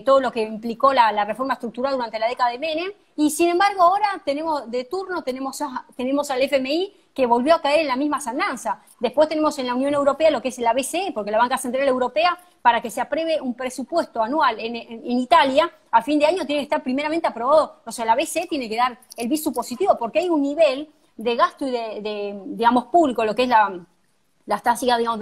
todo lo que implicó la reforma estructural durante la década de Menem, y sin embargo ahora tenemos al FMI que volvió a caer en la misma sananza. Después tenemos en la Unión Europea lo que es la BCE, porque la Banca Central Europea, para que se apruebe un presupuesto anual en Italia, a fin de año tiene que estar primeramente aprobado. O sea, la BCE tiene que dar el visto positivo, porque hay un nivel de gasto y digamos, público, lo que es digamos,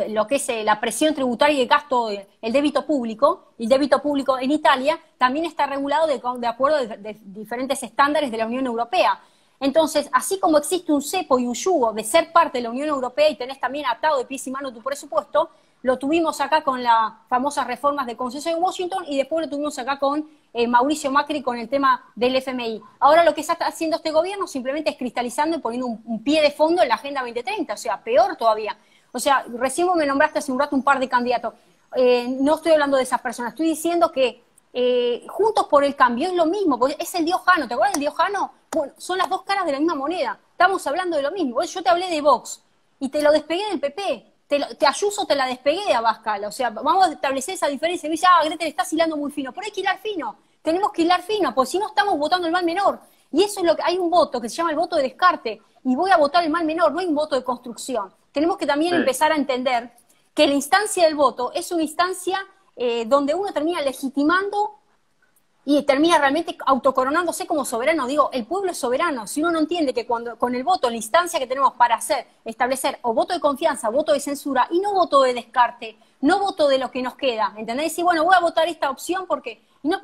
lo que es la presión tributaria y el gasto, el débito público en Italia también está regulado de acuerdo de diferentes estándares de la Unión Europea. Entonces, así como existe un cepo y un yugo de ser parte de la Unión Europea y tenés también atado de pies y manos tu presupuesto, lo tuvimos acá con las famosas reformas del Consenso de Washington y después lo tuvimos acá con Mauricio Macri con el tema del FMI. Ahora lo que está haciendo este gobierno simplemente es cristalizando y poniendo un pie de fondo en la Agenda 2030, o sea, peor todavía. O sea, recién vos me nombraste hace un rato un par de candidatos. No estoy hablando de esas personas, estoy diciendo que Juntos por el Cambio es lo mismo, porque es el Dios Jano, ¿te acuerdas del Dios Jano? Bueno, son las dos caras de la misma moneda, estamos hablando de lo mismo. Yo te hablé de Vox y te lo despegué del PP, te Ayuso te la despegué de Abascal, o sea, vamos a establecer esa diferencia. Y me dice, Gretel, estás hilando muy fino, pero hay que hilar fino, tenemos que hilar fino, porque si no estamos votando el mal menor. Y eso es lo que hay un voto que se llama el voto de descarte, y voy a votar el mal menor, no hay un voto de construcción. Tenemos que también empezar a entender que la instancia del voto es una instancia donde uno termina legitimando y termina realmente autocoronándose como soberano. Digo, el pueblo es soberano. Si uno no entiende que cuando con el voto, la instancia que tenemos para establecer o voto de confianza, voto de censura, y no voto de descarte, no voto de lo que nos queda, ¿entendés? Y bueno, voy a votar esta opción porque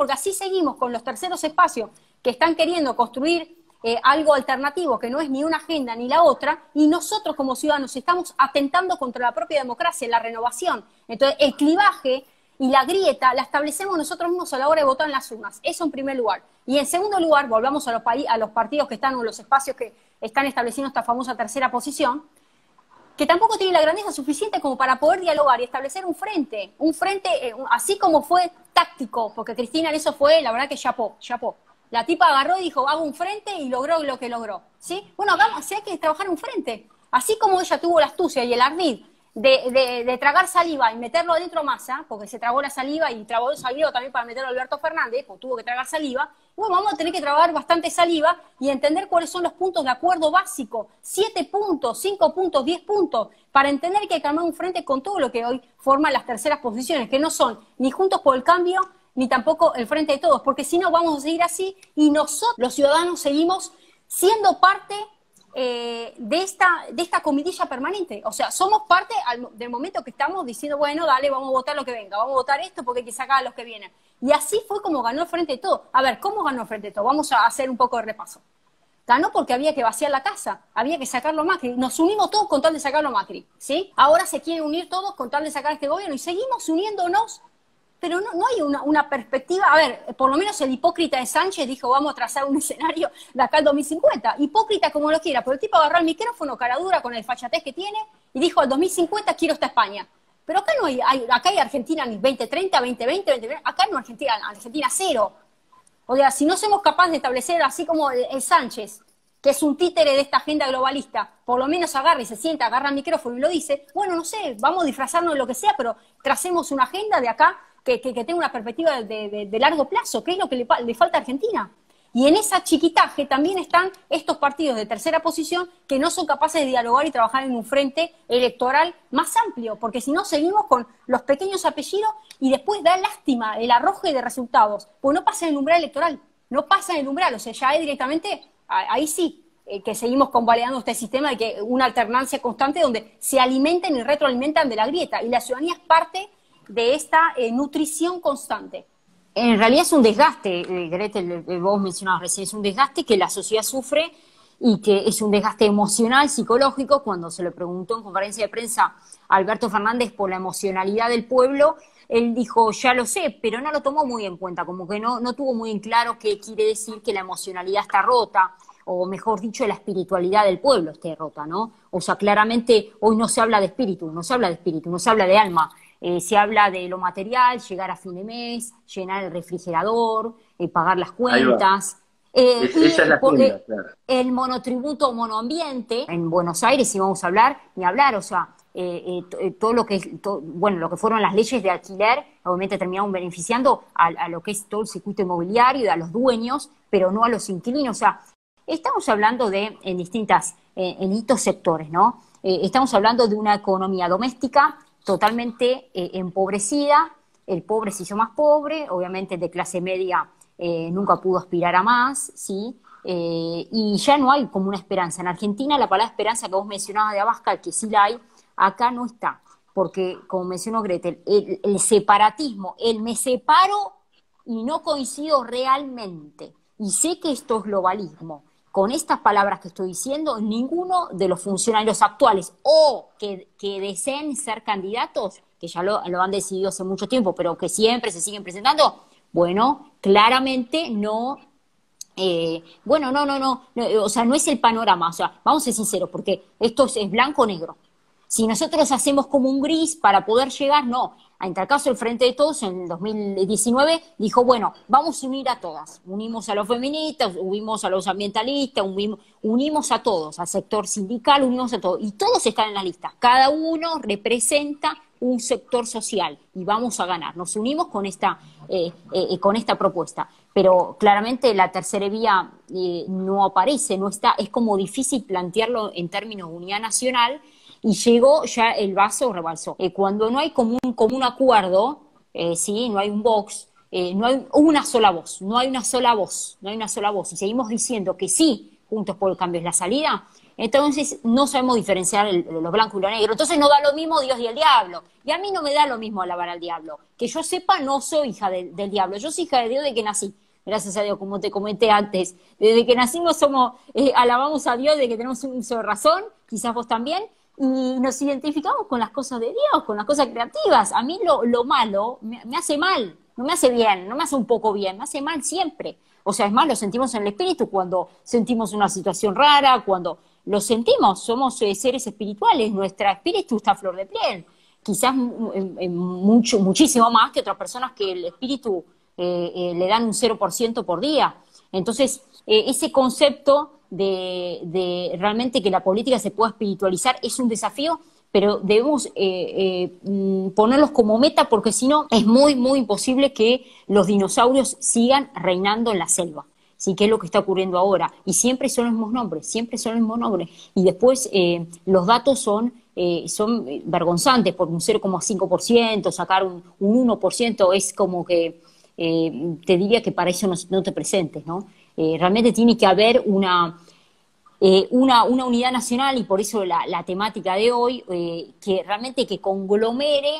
así seguimos con los terceros espacios que están queriendo construir algo alternativo, que no es ni una agenda ni la otra, y nosotros como ciudadanos estamos atentando contra la propia democracia, la renovación. Entonces, el clivaje y la grieta la establecemos nosotros mismos a la hora de votar en las urnas. Eso en primer lugar. Y en segundo lugar, volvamos a los partidos que están, o los espacios que están estableciendo esta famosa tercera posición, que tampoco tienen la grandeza suficiente como para poder dialogar y establecer un frente así como fue táctico, porque Cristina en eso fue, la verdad que chapó. La tipa agarró y dijo, hago un frente y logró lo que logró, ¿sí? Bueno, si hay que trabajar un frente. Así como ella tuvo la astucia y el ardid de tragar saliva y meterlo adentro Massa, porque se tragó la saliva y tragó el saliva también para meterlo a Alberto Fernández, pues tuvo que tragar saliva. Bueno, vamos a tener que tragar bastante saliva y entender cuáles son los puntos de acuerdo básico. 7 puntos, 5 puntos, 10 puntos, para entender que hay que armar un frente con todo lo que hoy forman las terceras posiciones, que no son ni Juntos por el Cambio, ni tampoco el Frente de Todos, porque si no vamos a seguir así y nosotros, los ciudadanos, seguimos siendo parte de esta comidilla permanente. O sea, somos parte del momento que estamos diciendo, bueno, dale, vamos a votar lo que venga, vamos a votar esto porque hay que sacar a los que vienen. Y así fue como ganó el Frente de Todos. A ver, ¿cómo ganó el Frente de Todos? Vamos a hacer un poco de repaso. Ganó porque había que vaciar la casa, había que sacarlo a Macri. Nos unimos todos con tal de sacarlo a Macri, ¿sí? Ahora se quieren unir todos con tal de sacar a este gobierno y seguimos uniéndonos. Pero no hay una perspectiva. A ver, por lo menos el hipócrita de Sánchez dijo, vamos a trazar un escenario de acá al 2050. Hipócrita como lo quiera, pero el tipo agarró el micrófono, cara dura, con el fachatez que tiene, y dijo, al 2050 quiero esta España. Pero acá no acá hay Argentina en 2030, 2020, 2020, acá no Argentina cero. O sea, si no somos capaces de establecer, así como el Sánchez, que es un títere de esta agenda globalista, por lo menos agarra y se sienta, agarra el micrófono y lo dice, bueno, no sé, vamos a disfrazarnos de lo que sea, pero tracemos una agenda de acá que tenga una perspectiva de largo plazo, que es lo que le falta a Argentina. Y en ese chiquitaje también están estos partidos de tercera posición que no son capaces de dialogar y trabajar en un frente electoral más amplio, porque si no seguimos con los pequeños apellidos y después da lástima el arroje de resultados, pues no pasa en el umbral electoral, no pasa en el umbral, o sea, ya es directamente, ahí sí, que seguimos convalidando este sistema de que una alternancia constante donde se alimentan y retroalimentan de la grieta, y la ciudadanía es parte de esta nutrición constante. En realidad es un desgaste, Gretel, vos mencionabas recién, es un desgaste que la sociedad sufre y que es un desgaste emocional, psicológico. Cuando se le preguntó en conferencia de prensa a Alberto Fernández por la emocionalidad del pueblo, él dijo, ya lo sé, pero no lo tomó muy en cuenta, como que no tuvo muy en claro qué quiere decir que la emocionalidad está rota, o mejor dicho, la espiritualidad del pueblo esté rota, ¿no? O sea, claramente hoy no se habla de espíritu, no se habla de alma. Se habla de lo material, llegar a fin de mes, llenar el refrigerador, pagar las cuentas. Esa es la agenda, claro. El monotributo monoambiente, en Buenos Aires, si vamos a hablar, ni hablar, o sea, todo lo que es, lo que fueron las leyes de alquiler, obviamente terminaron beneficiando a lo que es todo el circuito inmobiliario y a los dueños, pero no a los inquilinos. O sea, estamos hablando de, en distintos sectores, ¿no? Estamos hablando de una economía doméstica totalmente empobrecida, el pobre se hizo más pobre, obviamente el de clase media nunca pudo aspirar a más, ¿sí? Y ya no hay como una esperanza. En Argentina la palabra esperanza que vos mencionabas de Abascal, que sí la hay, acá no está, porque como mencionó Gretel, el separatismo, el me separo y no coincido realmente, y sé que esto es globalismo. Con estas palabras que estoy diciendo, ninguno de los funcionarios actuales o que deseen ser candidatos, que ya lo han decidido hace mucho tiempo, pero que siempre se siguen presentando, bueno, claramente no, no, o sea, no es el panorama, o sea, vamos a ser sinceros, porque esto es blanco o negro. Si nosotros hacemos como un gris para poder llegar, no. En tal caso, el Frente de Todos en el 2019 dijo, bueno, vamos a unir a todas. Unimos a los feministas, unimos a los ambientalistas, unimos a todos, al sector sindical, unimos a todos. Y todos están en la lista. Cada uno representa un sector social y vamos a ganar. Nos unimos con esta propuesta. Pero claramente la tercera vía no aparece, no está. Es como difícil plantearlo en términos de unidad nacional. Y llegó ya el vaso rebalsó. Cuando no hay como un acuerdo, ¿sí? No hay un box, no hay una sola voz, no hay una sola voz, y seguimos diciendo que sí, Juntos por el Cambio es la salida, entonces no sabemos diferenciar lo blanco y lo negro. Entonces no da lo mismo Dios y el diablo. Y a mí no me da lo mismo alabar al diablo. Que yo sepa, no soy hija del diablo, yo soy hija de Dios desde que nací. Gracias a Dios, como te comenté antes, desde que nacimos alabamos a Dios, de que tenemos un uso de razón, quizás vos también, y nos identificamos con las cosas de Dios, con las cosas creativas. A mí lo malo me hace mal, no me hace bien, no me hace un poco bien, me hace mal siempre. O sea, es más, lo sentimos en el espíritu cuando sentimos una situación rara, cuando lo sentimos, somos seres espirituales, nuestro espíritu está a flor de piel. Quizás muchísimo más que otras personas que el espíritu le dan un 0% por día. Entonces, ese concepto de realmente que la política se pueda espiritualizar es un desafío, pero debemos ponerlos como meta, porque si no es muy, muy imposible que los dinosaurios sigan reinando en la selva. ¿Sí? Que es lo que está ocurriendo ahora. Y siempre son los mismos nombres. Y después los datos son vergonzantes, por un 0,5%, sacar un 1%, es como que te diría que para eso no te presentes, ¿no? Realmente tiene que haber una unidad nacional, y por eso la temática de hoy, que realmente que conglomere,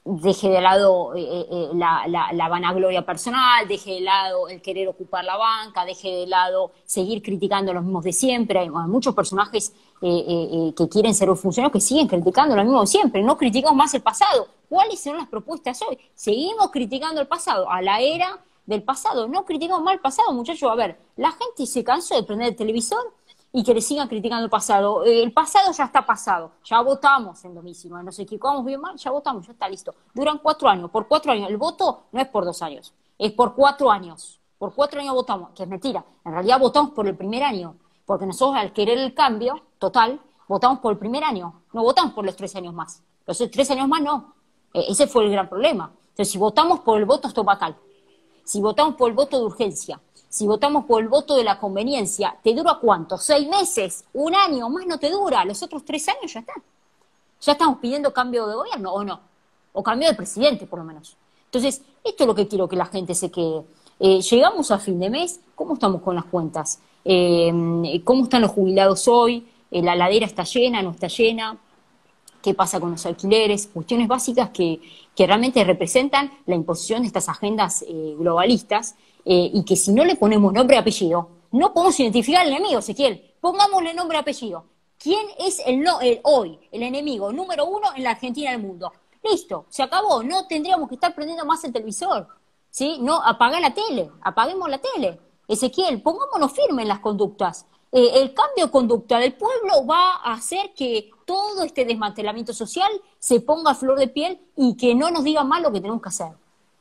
deje de lado la vanagloria personal, deje de lado el querer ocupar la banca, deje de lado seguir criticando a los mismos de siempre. Hay muchos personajes que quieren ser funcionarios que siguen criticando lo mismo de siempre. No criticamos más el pasado. ¿Cuáles son las propuestas hoy? Seguimos criticando el pasado, a la era del pasado. No criticamos más el pasado, muchachos. A ver, la gente se cansó de prender el televisor y que le sigan criticando el pasado. El pasado ya está pasado. Ya votamos en 2019. Nos equivocamos bien mal, ya votamos, ya está listo. Duran 4 años. Por 4 años. El voto no es por 2 años. Es por 4 años. Por 4 años votamos, que es mentira. En realidad votamos por el primer año. Porque nosotros, al querer el cambio total, votamos por el primer año. No votamos por los 3 años más. Los 3 años más no. Ese fue el gran problema. Entonces, si votamos por el voto estomacal, si votamos por el voto de urgencia, si votamos por el voto de la conveniencia, ¿te dura cuánto? 6 meses, 1 año, más no te dura. Los otros 3 años ya está. Ya estamos pidiendo cambio de gobierno, ¿o no? O cambio de presidente, por lo menos. Entonces, esto es lo que quiero que la gente se quede. Llegamos a fin de mes, ¿cómo estamos con las cuentas? ¿Cómo están los jubilados hoy? ¿La ladera está llena, no está llena? ¿Qué pasa con los alquileres? Cuestiones básicas que realmente representan la imposición de estas agendas globalistas, y que si no le ponemos nombre y apellido, no podemos identificar al enemigo, Ezequiel. Pongámosle nombre y apellido. ¿Quién es hoy el enemigo número 1 en la Argentina del mundo? Listo, se acabó. No tendríamos que estar prendiendo más el televisor, ¿sí? No, apagar la tele, apaguemos la tele. Ezequiel, pongámonos firmes en las conductas. El cambio de conducta del pueblo va a hacer que todo este desmantelamiento social se ponga a flor de piel y que no nos digan más lo que tenemos que hacer,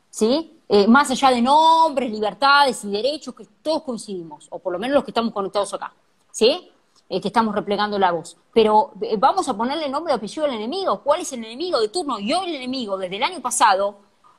¿sí? Más allá de nombres, libertades y derechos, que todos coincidimos, o por lo menos los que estamos conectados acá, ¿sí? Que estamos replegando la voz. Pero vamos a ponerle nombre y apellido al enemigo. ¿Cuál es el enemigo de turno? Y hoy el enemigo, desde el año pasado,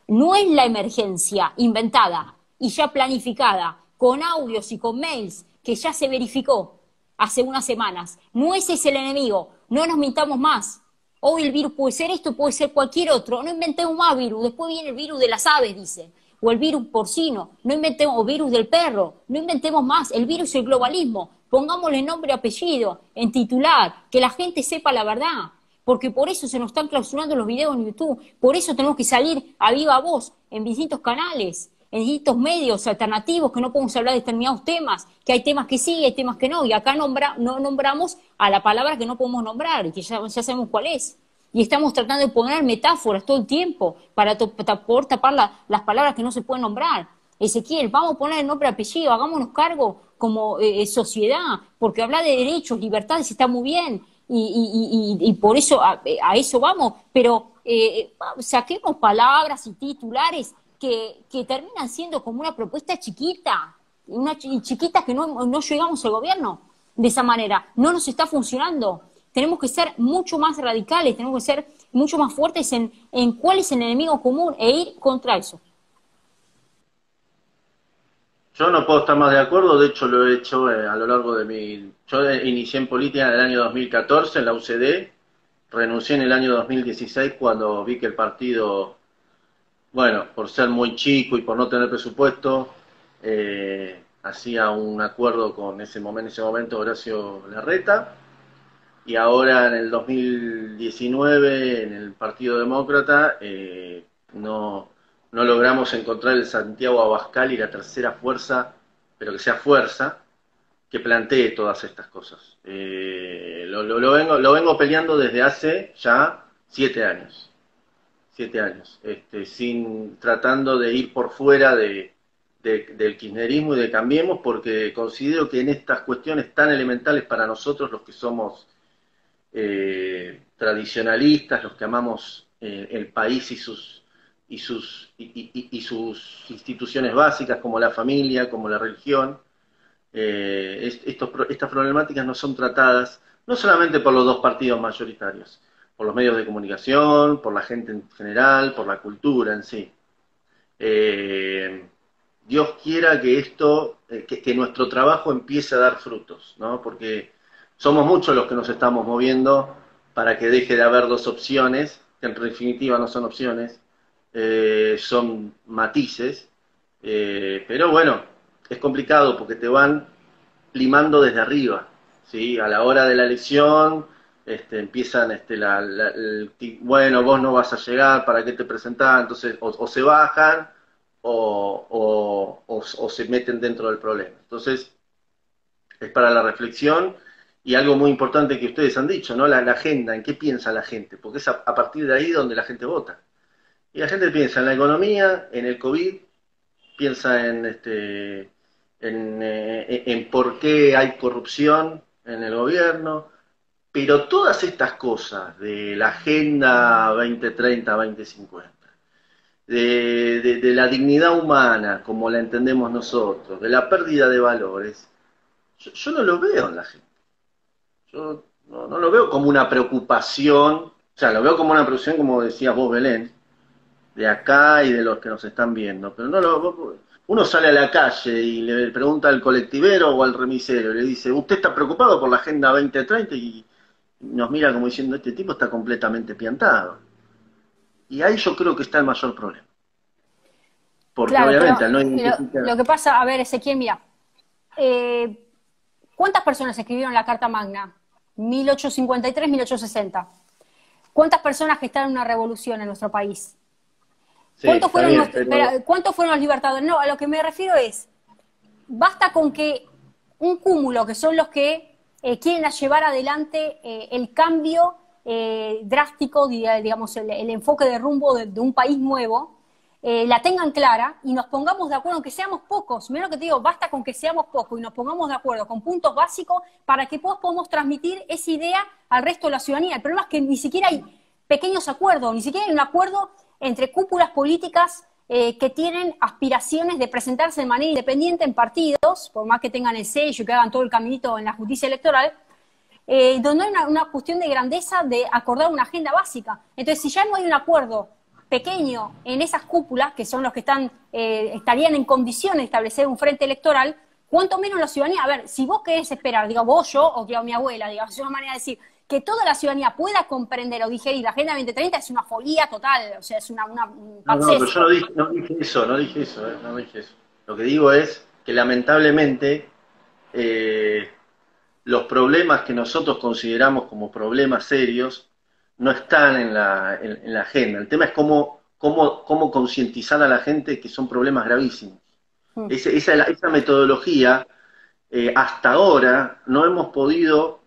no es la emergencia inventada y ya planificada, con audios y con mails que ya se verificó hace unas semanas. No ese es el enemigo, no nos mintamos más. Hoy el virus puede ser esto, puede ser cualquier otro. No inventemos más virus. Después viene el virus de las aves, dice. O el virus porcino. No inventemos, o virus del perro. No inventemos más. El virus es el globalismo. Pongámosle nombre y apellido, en titular, que la gente sepa la verdad. Porque por eso se nos están clausurando los videos en YouTube. Por eso tenemos que salir a viva voz en distintos canales, en distintos medios alternativos, que no podemos hablar de determinados temas, que hay temas que sí, hay temas que no, y acá no nombramos a la palabra que no podemos nombrar, y que ya sabemos cuál es. Y estamos tratando de poner metáforas todo el tiempo para poder tapar las palabras que no se pueden nombrar. Ezequiel, vamos a poner el nombre y apellido, hagámonos cargo como sociedad, porque hablar de derechos, libertades está muy bien, y por eso a eso vamos, pero saquemos palabras y titulares que terminan siendo como una propuesta chiquita, chiquita que no llegamos al gobierno de esa manera, no nos está funcionando. Tenemos que ser mucho más radicales, tenemos que ser mucho más fuertes en cuál es el enemigo común e ir contra eso. Yo no puedo estar más de acuerdo, de hecho lo he hecho a lo largo de mi... Yo inicié en política en el año 2014 en la UCD, renuncié en el año 2016 cuando vi que el partido... Bueno, por ser muy chico y por no tener presupuesto, hacía un acuerdo con en ese momento Horacio Larreta, y ahora en el 2019 en el Partido Demócrata no logramos encontrar el Santiago Abascal y la tercera fuerza, pero que sea fuerza, que plantee todas estas cosas. Lo vengo peleando desde hace ya 7 años. 7 años, tratando de ir por fuera del kirchnerismo y de Cambiemos, porque considero que en estas cuestiones tan elementales para nosotros, los que somos tradicionalistas, los que amamos el país y sus instituciones básicas, como la familia, como la religión, estas problemáticas no son tratadas, no solamente por los dos partidos mayoritarios, por los medios de comunicación, por la gente en general, por la cultura en sí. Dios quiera que esto, que nuestro trabajo empiece a dar frutos, ¿no? Porque somos muchos los que nos estamos moviendo para que deje de haber dos opciones, que en definitiva no son opciones, son matices, pero bueno, es complicado porque te van limando desde arriba, ¿sí? A la hora de la elección... empiezan bueno, vos no vas a llegar, ¿para qué te presentás? Entonces o se bajan o se meten dentro del problema. Entonces es para la reflexión, y algo muy importante que ustedes han dicho, ¿no? La agenda, en qué piensa la gente, porque es a partir de ahí donde la gente vota. Y la gente piensa en la economía, en el COVID, piensa en por qué hay corrupción en el gobierno. Pero todas estas cosas de la Agenda 2030-2050, de la dignidad humana como la entendemos nosotros, de la pérdida de valores, yo no lo veo en la gente. Yo no lo veo como una preocupación, o sea, lo veo como una preocupación, como decías vos, Belén, de acá y de los que nos están viendo, pero uno sale a la calle y le pregunta al colectivero o al remisero, y le dice, ¿usted está preocupado por la Agenda 2030? Y nos mira como diciendo, este tipo está completamente piantado. Y ahí yo creo que está el mayor problema. Porque claro, obviamente al no identificar... Lo que pasa, a ver, Ezequiel, mira, ¿cuántas personas escribieron la Carta Magna? 1853, 1860. ¿Cuántas personas gestaron una revolución en nuestro país? Sí, ¿Cuántos fueron los libertadores? No, a lo que me refiero es, basta con que un cúmulo, que son los que quieren llevar adelante el cambio drástico, digamos, el enfoque de rumbo de un país nuevo, la tengan clara y nos pongamos de acuerdo, aunque seamos pocos, menos que te digo, basta con que seamos pocos y nos pongamos de acuerdo con puntos básicos para que podamos transmitir esa idea al resto de la ciudadanía. El problema es que ni siquiera hay pequeños acuerdos, ni siquiera hay un acuerdo entre cúpulas políticas que tienen aspiraciones de presentarse de manera independiente en partidos, por más que tengan el sello y que hagan todo el caminito en la justicia electoral, donde hay una cuestión de grandeza de acordar una agenda básica. Entonces, si ya no hay un acuerdo pequeño en esas cúpulas, que son los que estarían en condiciones de establecer un frente electoral, cuánto menos la ciudadanía. A ver, si vos querés esperar, digo, vos, yo, o digo, mi abuela, digo, es una manera de decir, que toda la ciudadanía pueda comprender o digerir la Agenda 2030 es una folía total, o sea, es un No, no, pero yo pazzesco. no dije eso, no dije eso, no dije eso. Lo que digo es que lamentablemente eh, los problemas que nosotros consideramos como problemas serios no están en la agenda. El tema es cómo concientizar a la gente que son problemas gravísimos. Mm. Esa metodología, hasta ahora, no hemos podido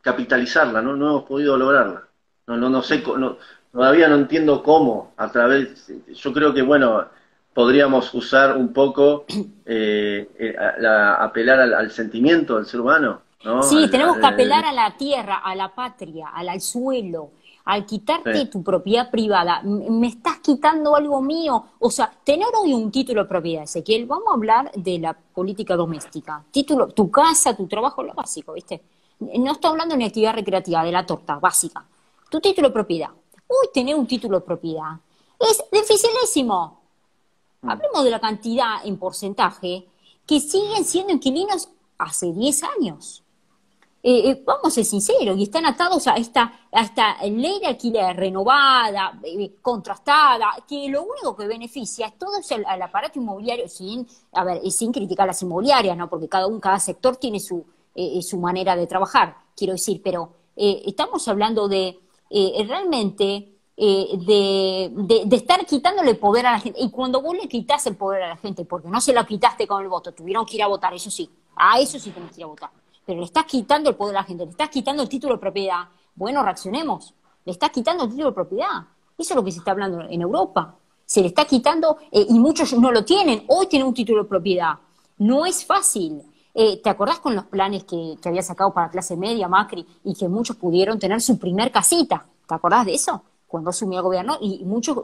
capitalizarla, ¿no? No hemos podido lograrla. No sé, todavía no entiendo cómo, yo creo que, bueno, podríamos usar un poco, apelar al sentimiento del ser humano, ¿no? Sí, tenemos que apelar a la tierra, a la patria, al suelo, al quitarte Sí, tu propiedad privada. Me estás quitando algo mío. O sea, tener hoy un título de propiedad, Ezequiel, vamos a hablar de la política doméstica. Título, tu casa, tu trabajo, lo básico, ¿viste? No estoy hablando de actividad recreativa, de la torta, básica. Tu título de propiedad. Hoy tener un título de propiedad es dificilísimo. Hablemos de la cantidad en porcentaje que siguen siendo inquilinos hace 10 años. Vamos a ser sinceros, y están atados a esta ley de alquiler renovada, contrastada, que lo único que beneficia es todo al aparato inmobiliario, sin criticar las inmobiliarias, ¿no? Porque cada sector tiene su manera de trabajar, quiero decir, pero estamos hablando de realmente de estar quitándole poder a la gente. Y cuando vos le quitas el poder a la gente, porque no se lo quitaste con el voto, tuvieron que ir a votar, eso sí, a eso sí tenés que ir a votar, pero le estás quitando el poder a la gente, le estás quitando el título de propiedad, bueno, reaccionemos, le estás quitando el título de propiedad. Eso es lo que se está hablando en Europa. Se le está quitando, y muchos no lo tienen, hoy tienen un título de propiedad. No es fácil. ¿Te acordás con los planes que había sacado para clase media, Macri, y que muchos pudieron tener su primer casita? ¿Te acordás de eso? Cuando asumió el gobierno, y muchos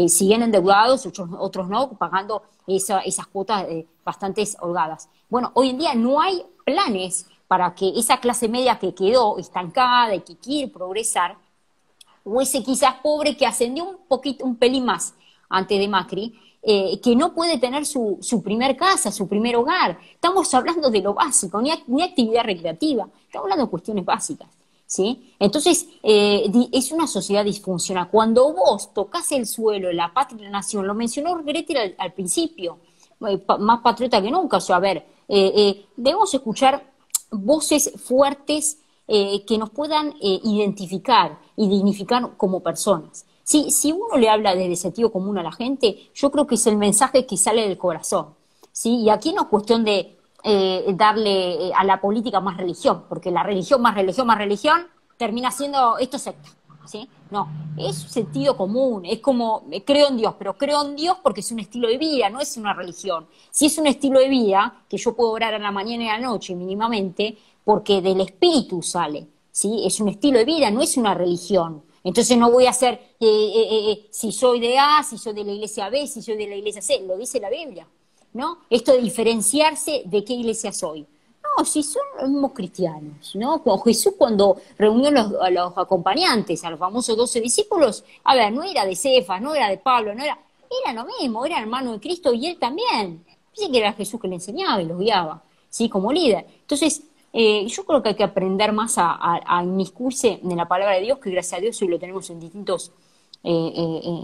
siguen endeudados, otros no, pagando esas cuotas bastante holgadas. Bueno, hoy en día no hay planes para que esa clase media que quedó estancada y que quiere progresar, o ese quizás pobre que ascendió un poquito, un pelín más antes de Macri, que no puede tener su primer casa, su primer hogar. Estamos hablando de lo básico, ni actividad recreativa, estamos hablando de cuestiones básicas, ¿sí? Entonces, es una sociedad disfuncional. Cuando vos tocás el suelo, la patria y la nación, lo mencionó Gretel al principio, más patriota que nunca, o sea, a ver, debemos escuchar voces fuertes que nos puedan identificar y dignificar como personas. Si uno le habla desde sentido común a la gente, yo creo que es el mensaje que sale del corazón, ¿sí? Y aquí no es cuestión de darle a la política más religión, porque la religión más religión más religión termina siendo esto secta, ¿sí? No, es sentido común, es como creo en Dios, pero creo en Dios porque es un estilo de vida, no es una religión. Si es un estilo de vida, que yo puedo orar a la mañana y a la noche mínimamente, porque del espíritu sale, ¿sí? Es un estilo de vida, no es una religión. Entonces no voy a hacer si soy de A, si soy de la iglesia B, si soy de la iglesia C, lo dice la Biblia, ¿no? Esto de diferenciarse de qué iglesia soy. No, si somos cristianos, ¿no? Jesús cuando reunió a los acompañantes, a los famosos 12 discípulos, a ver, no era de Cefas, no era de Pablo, era lo mismo, era hermano de Cristo y él también. Dice que era Jesús que le enseñaba y los guiaba, ¿sí? Como líder. Entonces, yo creo que hay que aprender más a inmiscuirse en la palabra de Dios, que gracias a Dios hoy lo tenemos en en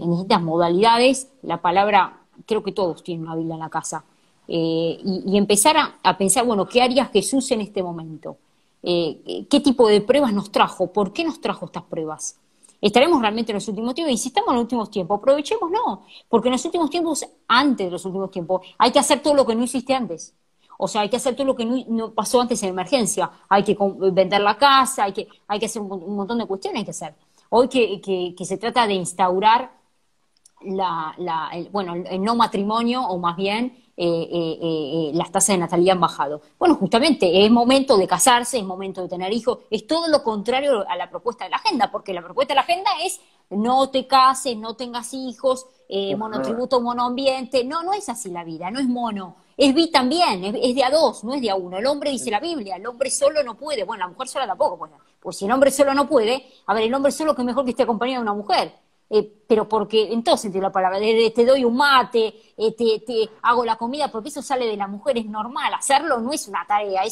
distintas modalidades. La palabra, creo que todos tienen una Biblia en la casa. Y empezar a pensar, bueno, ¿qué haría Jesús en este momento? ¿Qué tipo de pruebas nos trajo? ¿Por qué nos trajo estas pruebas? ¿Estaremos realmente en los últimos tiempos? Y si estamos en los últimos tiempos, aprovechemos, no, porque en los últimos tiempos, antes de los últimos tiempos, hay que hacer todo lo que no hiciste antes. O sea, hay que hacer todo lo que no pasó antes en emergencia. Hay que vender la casa, hay que hacer un montón de cuestiones, hay que hacer. Hoy que se trata de instaurar el no matrimonio, o más bien las tasas de natalidad han bajado. Bueno, justamente es momento de casarse, es momento de tener hijos, es todo lo contrario a la propuesta de la agenda, porque la propuesta de la agenda es no te cases, no tengas hijos, monotributo, monoambiente. No es así la vida, no es mono. Es bi también, es de a dos, no es de a uno. El hombre dice la Biblia, el hombre solo no puede. Bueno, la mujer sola tampoco puede. Pues si el hombre solo no puede, a ver, el hombre solo que es mejor que esté acompañado de una mujer. pero porque, en todo sentido de la palabra, te doy un mate, te hago la comida, porque eso sale de la mujer, es normal, hacerlo no es una tarea,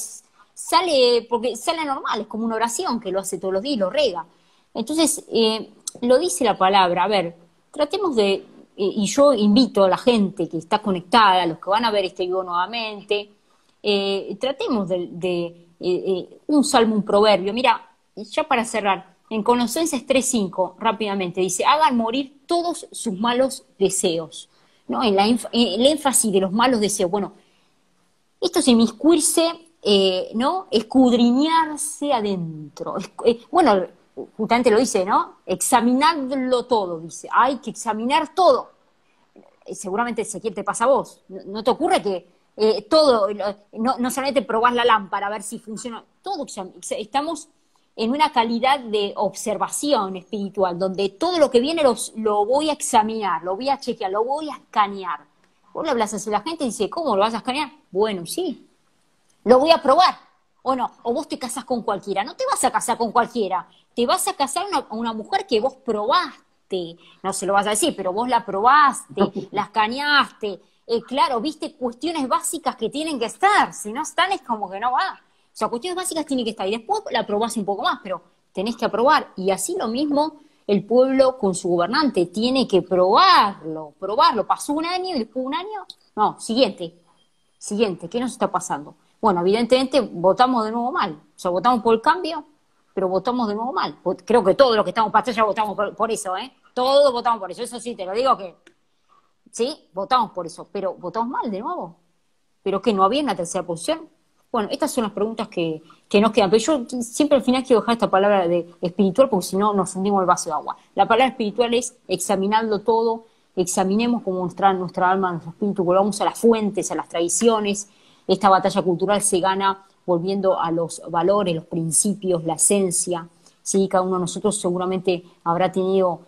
porque sale normal, es como una oración que lo hace todos los días y lo rega. Entonces, lo dice la palabra, a ver, tratemos de, y yo invito a la gente que está conectada, a los que van a ver este video nuevamente, tratemos de un salmo, un proverbio. Mira, ya para cerrar, en Colosenses 3:5, rápidamente, dice, hagan morir todos sus malos deseos, ¿no? El énfasis de los malos deseos. Bueno, esto es inmiscuirse, ¿no? Escudriñarse adentro. Bueno, justamente lo dice, ¿no? Examinarlo todo, dice. Hay que examinar todo. Seguramente, Ezequiel, te pasa a vos. ¿No te ocurre que todo, no solamente probás la lámpara a ver si funciona, todo estamos en una calidad de observación espiritual, donde todo lo que viene lo voy a examinar, lo voy a chequear, lo voy a escanear. Vos le hablas a la gente y dice, ¿cómo lo vas a escanear? Bueno, sí, lo voy a probar, o no, o vos te casás con cualquiera, no te vas a casar con cualquiera, te vas a casar a una mujer que vos probaste, no se lo vas a decir, pero vos la probaste, la escaneaste, claro, viste cuestiones básicas que tienen que estar, si no están es como que no va. O sea, cuestiones básicas tienen que estar y después la aprobás un poco más, pero tenés que aprobar. Y así lo mismo el pueblo con su gobernante, tiene que probarlo. Pasó un año y después un año, no, siguiente, ¿qué nos está pasando? Bueno, evidentemente votamos de nuevo mal. O sea, votamos por el cambio, pero votamos de nuevo mal. Creo que todos los que estamos en pantalla votamos por eso, ¿eh? Todos votamos por eso. Eso sí, te lo digo que, sí, votamos por eso, pero votamos mal de nuevo. ¿Pero que no había una tercera posición? Bueno, estas son las preguntas que nos quedan. Pero yo siempre al final quiero dejar esta palabra de espiritual, porque si no nos hundimos el vaso de agua. La palabra espiritual es examinarlo todo, examinemos como nuestra alma, nuestro espíritu, volvamos a las fuentes, a las tradiciones. Esta batalla cultural se gana volviendo a los valores, los principios, la esencia. ¿Sí? Cada uno de nosotros seguramente habrá tenido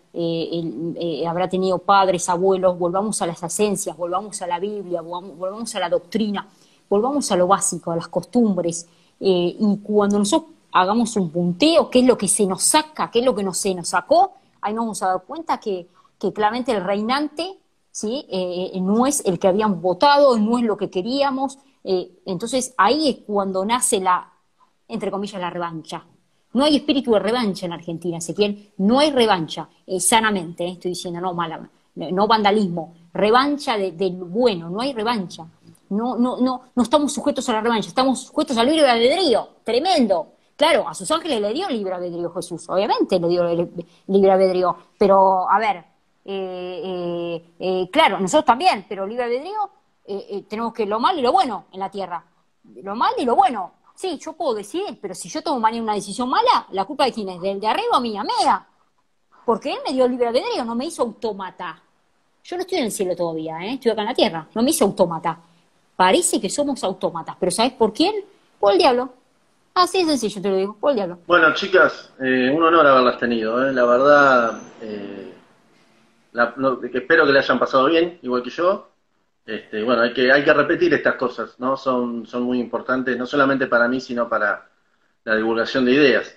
padres, abuelos, volvamos a las esencias, volvamos a la Biblia, volvamos a la doctrina, volvamos a lo básico, a las costumbres, y cuando nosotros hagamos un punteo, qué es lo que se nos saca, qué es lo que no se nos sacó, ahí nos vamos a dar cuenta que claramente el reinante, ¿sí? No es el que habíamos votado, no es lo que queríamos, entonces ahí es cuando nace entre comillas, la revancha. No hay espíritu de revancha en Argentina, Ezequiel, no hay revancha, sanamente, estoy diciendo, no vandalismo, revancha del bueno, no hay revancha. No estamos sujetos a la revancha, estamos sujetos al libre albedrío, tremendo. Claro, a sus ángeles le dio libre albedrío Jesús, obviamente le dio libre albedrío, pero a ver, claro, nosotros también, pero libre albedrío tenemos que lo malo y lo bueno en la tierra, lo malo y lo bueno. Sí, yo puedo decidir, pero si yo tomo mañana una decisión mala, ¿la culpa de quién es? ¿Del de arriba o mía? Porque él me dio libre albedrío, no me hizo autómata. Yo no estoy en el cielo todavía, estoy acá en la tierra, no me hizo autómata. Parece que somos autómatas, pero ¿sabes por quién? Por el diablo. Así de sencillo te lo digo, por el diablo. Bueno, chicas, un honor haberlas tenido, la verdad, espero que le hayan pasado bien, igual que yo. Bueno, hay que repetir estas cosas, ¿no? Son muy importantes, no solamente para mí, sino para la divulgación de ideas.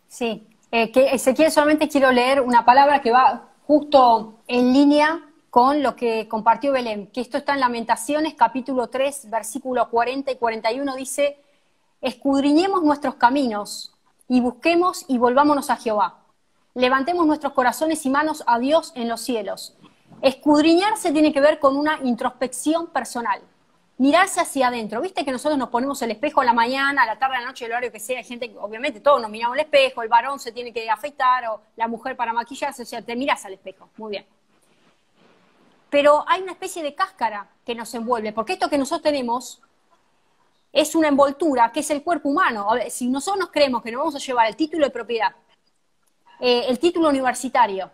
Sí, Ezequiel, solamente quiero leer una palabra que va justo en línea con lo que compartió Belén, que esto está en Lamentaciones, capítulo 3, versículos 40 y 41, dice, escudriñemos nuestros caminos y busquemos y volvámonos a Jehová. Levantemos nuestros corazones y manos a Dios en los cielos. Escudriñarse tiene que ver con una introspección personal, mirarse hacia adentro. Viste que nosotros nos ponemos el espejo a la mañana, a la tarde, a la noche, el horario que sea, hay gente que obviamente todos nos miramos al espejo, el varón se tiene que afeitar o la mujer para maquillarse, o sea, te mirás al espejo, muy bien. Pero hay una especie de cáscara que nos envuelve, porque esto que nosotros tenemos es una envoltura, que es el cuerpo humano. A ver, si nosotros nos creemos que nos vamos a llevar el título de propiedad, el título universitario,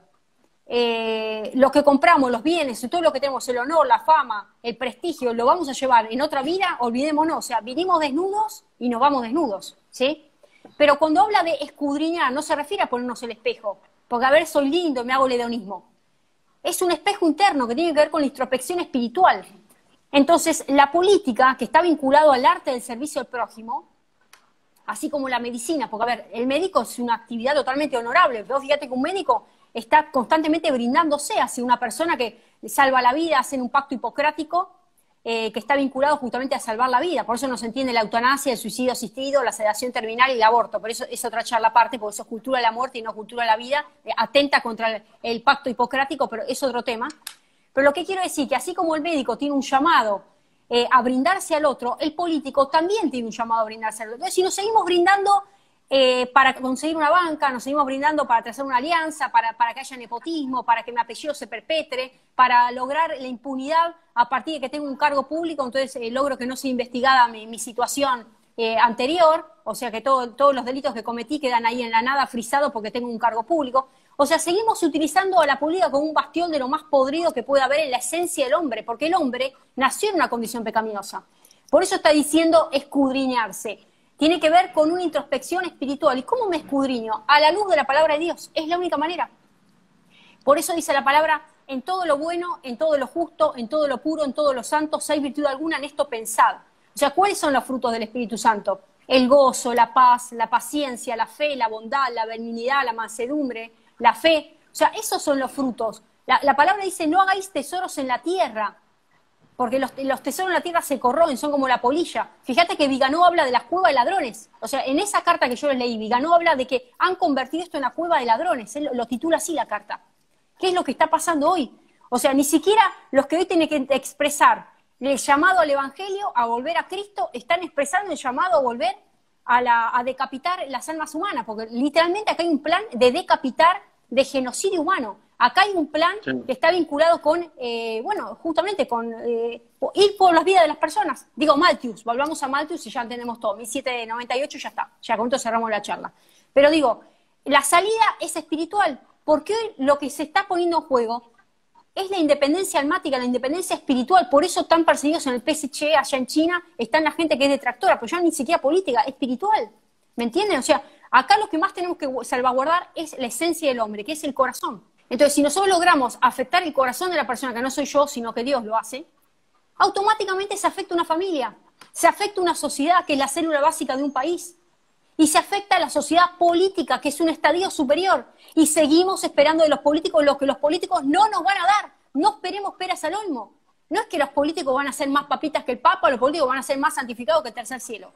lo que compramos, los bienes, todo lo que tenemos, el honor, la fama, el prestigio, lo vamos a llevar en otra vida, olvidémonos, o sea, vinimos desnudos y nos vamos desnudos, ¿sí? Pero cuando habla de escudriñar, no se refiere a ponernos el espejo, porque a ver, soy lindo, me hago el hedonismo. Es un espejo interno que tiene que ver con la introspección espiritual. Entonces, la política, que está vinculado al arte del servicio al prójimo, así como la medicina, porque a ver, el médico es una actividad totalmente honorable, pero fíjate que un médico está constantemente brindándose hacia una persona que salva la vida, hacen un pacto hipocrático que está vinculado justamente a salvar la vida. Por eso no se entiende la eutanasia, el suicidio asistido, la sedación terminal y el aborto. Por eso es otra charla aparte, porque eso es cultura de la muerte y no cultura de la vida, atenta contra el pacto hipocrático, pero es otro tema. Pero lo que quiero decir, que así como el médico tiene un llamado a brindarse al otro, el político también tiene un llamado a brindarse al otro. Entonces, si nos seguimos brindando para conseguir una banca, nos seguimos brindando para trazar una alianza, para que haya nepotismo, para que mi apellido se perpetre, para lograr la impunidad a partir de que tengo un cargo público, entonces logro que no sea investigada mi situación anterior, o sea que todos los delitos que cometí quedan ahí en la nada frisados porque tengo un cargo público. O sea, seguimos utilizando a la política como un bastión de lo más podrido que puede haber en la esencia del hombre, porque el hombre nació en una condición pecaminosa. Por eso está diciendo escudriñarse. Tiene que ver con una introspección espiritual. ¿Y cómo me escudriño? A la luz de la palabra de Dios. Es la única manera. Por eso dice la palabra, en todo lo bueno, en todo lo justo, en todo lo puro, en todo lo santo, si hay virtud alguna, en esto pensad. O sea, ¿cuáles son los frutos del Espíritu Santo? El gozo, la paz, la paciencia, la fe, la bondad, la benignidad, la mansedumbre, la fe. O sea, esos son los frutos. La palabra dice, no hagáis tesoros en la tierra, porque los tesoros en la tierra se corroen, son como la polilla. Fíjate que Viganó habla de las cuevas de ladrones. O sea, en esa carta que yo les leí, Viganó habla de que han convertido esto en la cueva de ladrones. Él lo titula así la carta. ¿Qué es lo que está pasando hoy? O sea, ni siquiera los que hoy tienen que expresar el llamado al Evangelio, a volver a Cristo, están expresando el llamado a volver a decapitar las almas humanas, porque literalmente acá hay un plan de decapitar, de genocidio humano. Acá hay un plan que está vinculado con, justamente con ir por las vidas de las personas. Digo, Malthus, volvamos a Malthus y ya entendemos todo. 1798 ya está, ya con esto cerramos la charla. Pero digo, la salida es espiritual, porque hoy lo que se está poniendo en juego es la independencia almática, la independencia espiritual. Por eso están perseguidos en el PSC, allá en China, están la gente que es detractora, pero ya ni siquiera política, espiritual. ¿Me entienden? O sea, acá lo que más tenemos que salvaguardar es la esencia del hombre, que es el corazón. Entonces, si nosotros logramos afectar el corazón de la persona, que no soy yo, sino que Dios lo hace, automáticamente se afecta una familia, se afecta una sociedad, que es la célula básica de un país, y se afecta a la sociedad política, que es un estadio superior, y seguimos esperando de los políticos lo que los políticos no nos van a dar. No esperemos peras al olmo. No es que los políticos van a ser más papitas que el Papa, los políticos van a ser más santificados que el tercer cielo.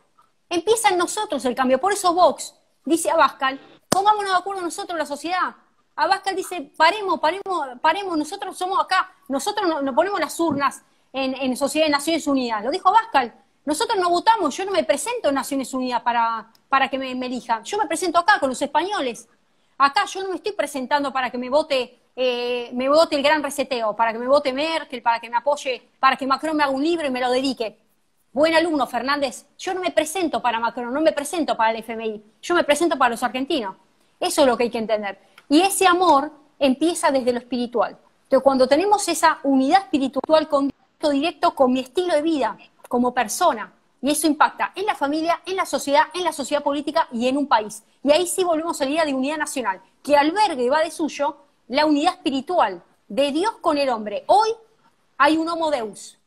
Empieza en nosotros el cambio. Por eso Vox dice a Abascal, pongámonos de acuerdo nosotros, la sociedad. Abascal dice, paremos, nosotros somos acá, nosotros nos ponemos las urnas en Sociedad de Naciones Unidas. Lo dijo Abascal. Nosotros no votamos, yo no me presento en Naciones Unidas para que me elijan. Yo me presento acá con los españoles. Acá yo no me estoy presentando para que me vote el gran reseteo, para que me vote Merkel, para que me apoye, para que Macron me haga un libro y me lo dedique. Buen alumno, Fernández. Yo no me presento para Macron, no me presento para el FMI. Yo me presento para los argentinos. Eso es lo que hay que entender. Y ese amor empieza desde lo espiritual. Entonces, cuando tenemos esa unidad espiritual, contacto directo con mi estilo de vida, como persona, y eso impacta en la familia, en la sociedad política y en un país. Y ahí sí volvemos a la idea de unidad nacional, que albergue y va de suyo la unidad espiritual de Dios con el hombre. Hoy hay un homo deus.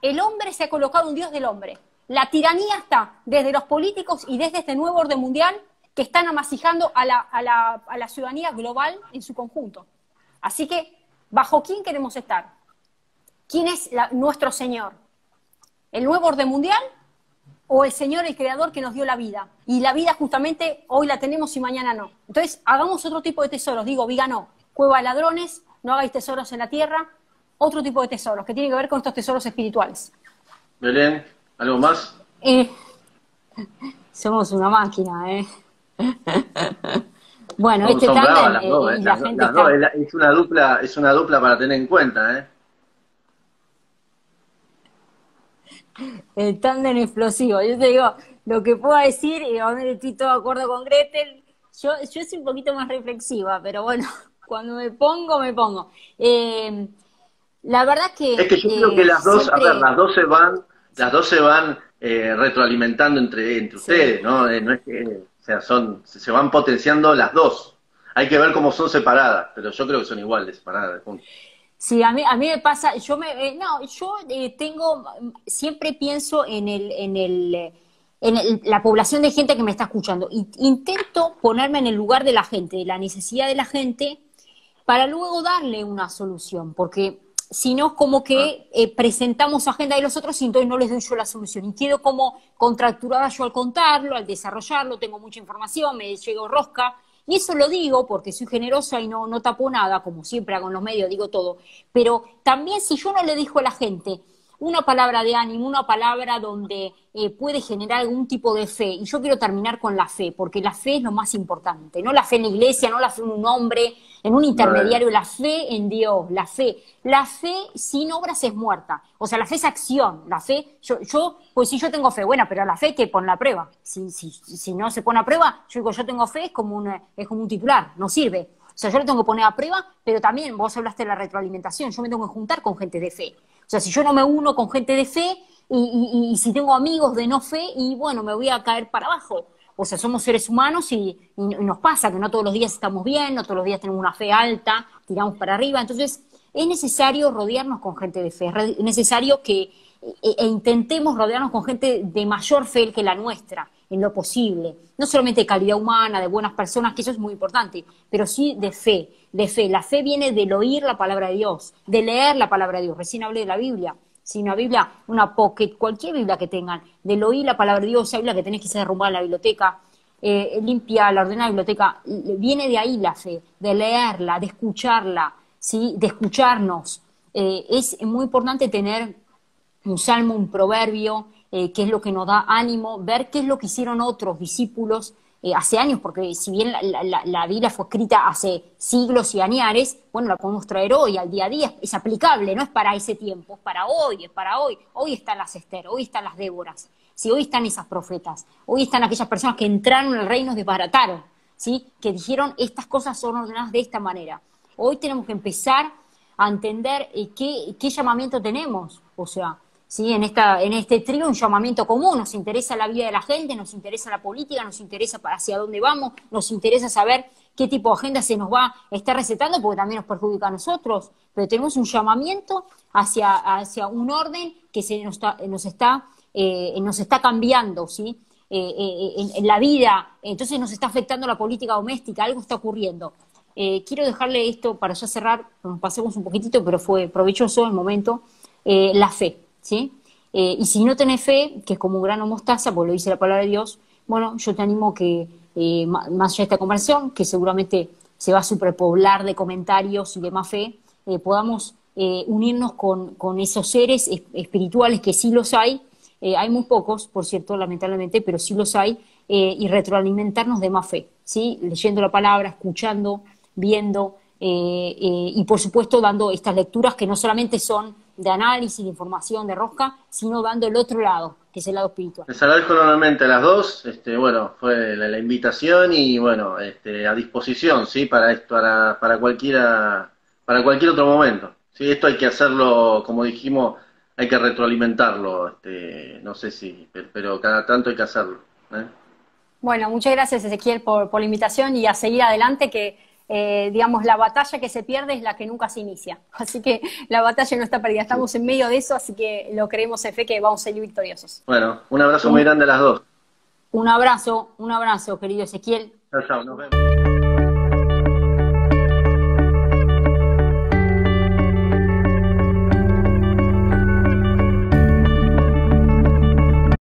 El hombre se ha colocado un Dios del hombre. La tiranía está desde los políticos y desde este nuevo orden mundial que están amasijando a la ciudadanía global en su conjunto. Así que, ¿bajo quién queremos estar? ¿Quién es nuestro Señor? ¿El nuevo orden mundial o el Señor, el Creador que nos dio la vida? Y la vida justamente hoy la tenemos y mañana no. Entonces, hagamos otro tipo de tesoros. Digo, Viganó, cueva de ladrones, no hagáis tesoros en la tierra, otro tipo de tesoros que tienen que ver con estos tesoros espirituales. Belén, ¿algo más? Somos una máquina, ¿eh? Bueno, Son bravas tándem, las dos, la gente las dos, es una dupla para tener en cuenta, ¿eh? El tándem explosivo. Yo te digo, lo que puedo decir, y ahora estoy todo de acuerdo con Gretel, yo soy un poquito más reflexiva, pero bueno, cuando me pongo. La verdad que... Es que yo creo que las dos, siempre... a ver, las dos se van retroalimentando entre Sí. ustedes, ¿no? No es que, o sea, se van potenciando las dos. Hay que ver cómo son separadas, pero yo creo que son iguales, separadas, de punto. Sí, a mí me pasa, siempre pienso en la población de gente que me está escuchando. Intento ponerme en el lugar de la gente, de la necesidad de la gente, para luego darle una solución, porque si no, como que presentamos agenda de los otros y entonces no les doy yo la solución. Y quedo como contracturada yo al contarlo, al desarrollarlo, tengo mucha información, me llego rosca. Y eso lo digo porque soy generosa y no tapo nada, como siempre hago en los medios, digo todo. Pero también si yo no le dejo a la gente una palabra de ánimo, una palabra donde puede generar algún tipo de fe. Y yo quiero terminar con la fe, porque la fe es lo más importante. No la fe en la iglesia, no la fe en un hombre, en un intermediario, la fe en Dios, la fe. La fe sin obras es muerta. O sea, la fe es acción. La fe, pues si yo tengo fe, bueno, pero la fe hay que poner a prueba. Si no se pone a prueba, yo digo, yo tengo fe, es como un titular, no sirve. O sea, yo lo tengo que poner a prueba, pero también vos hablaste de la retroalimentación, yo me tengo que juntar con gente de fe. O sea, si yo no me uno con gente de fe y si tengo amigos de no fe, y bueno, me voy a caer para abajo. O sea, somos seres humanos y nos pasa que no todos los días estamos bien, no todos los días tenemos una fe alta, tiramos para arriba. Entonces, es necesario rodearnos con gente de fe, es necesario que intentemos rodearnos con gente de mayor fe que la nuestra, en lo posible. No solamente de calidad humana, de buenas personas, que eso es muy importante, pero sí de fe, de fe. La fe viene del oír la palabra de Dios, de leer la palabra de Dios. Recién hablé de la Biblia. Si una Biblia, una pocket, cualquier Biblia que tengan, del oír la palabra de Dios, esa Biblia que tenés que ser derrumbada en la biblioteca, limpia, la ordenada biblioteca, viene de ahí la fe, de leerla, de escucharla, ¿sí? De escucharnos. Es muy importante tener un salmo, un proverbio, que es lo que nos da ánimo, ver qué es lo que hicieron otros discípulos hace años, porque si bien la Biblia fue escrita hace siglos y añares, bueno, la podemos traer hoy, al día a día, es aplicable, no es para ese tiempo, es para hoy, hoy están las Esther, hoy están las Déboras, ¿sí? Hoy están esas profetas, hoy están aquellas personas que entraron en el reino y desbarataron, ¿sí? Que dijeron, estas cosas son ordenadas de esta manera. Hoy tenemos que empezar a entender qué llamamiento tenemos, o sea, ¿sí? En este trío un llamamiento común, nos interesa la vida de la gente, nos interesa la política, nos interesa hacia dónde vamos, nos interesa saber qué tipo de agenda se nos va a estar recetando, porque también nos perjudica a nosotros, pero tenemos un llamamiento hacia un orden que nos está cambiando, ¿sí? En la vida, entonces nos está afectando la política doméstica, algo está ocurriendo. Quiero dejarle esto para ya cerrar, nos pasemos un poquitito, pero fue provechoso el momento, la fe. ¿Sí? Y si no tenés fe, que es como un grano de mostaza, pues lo dice la palabra de Dios, bueno, yo te animo que, más allá de esta conversación, que seguramente se va a superpoblar de comentarios y de más fe, podamos unirnos con esos seres espirituales que sí los hay muy pocos, por cierto, lamentablemente, pero sí los hay, y retroalimentarnos de más fe, ¿sí? Leyendo la palabra, escuchando, viendo, y por supuesto dando estas lecturas que no solamente son de análisis, de información, de rosca, sino dando el otro lado, que es el lado espiritual. Les agradezco nuevamente a las dos, bueno, fue la invitación y bueno, a disposición, ¿sí? Para esto, para cualquier otro momento, ¿sí? Esto hay que hacerlo, como dijimos, hay que retroalimentarlo, no sé si, pero cada tanto hay que hacerlo, ¿eh? Bueno, muchas gracias Ezequiel por la invitación y a seguir adelante que digamos, la batalla que se pierde es la que nunca se inicia. Así que la batalla no está perdida. Estamos en medio de eso, así que lo creemos en fe que vamos a salir victoriosos. Bueno, un abrazo muy grande a las dos. Un abrazo, querido Ezequiel. Chao, chao, nos vemos.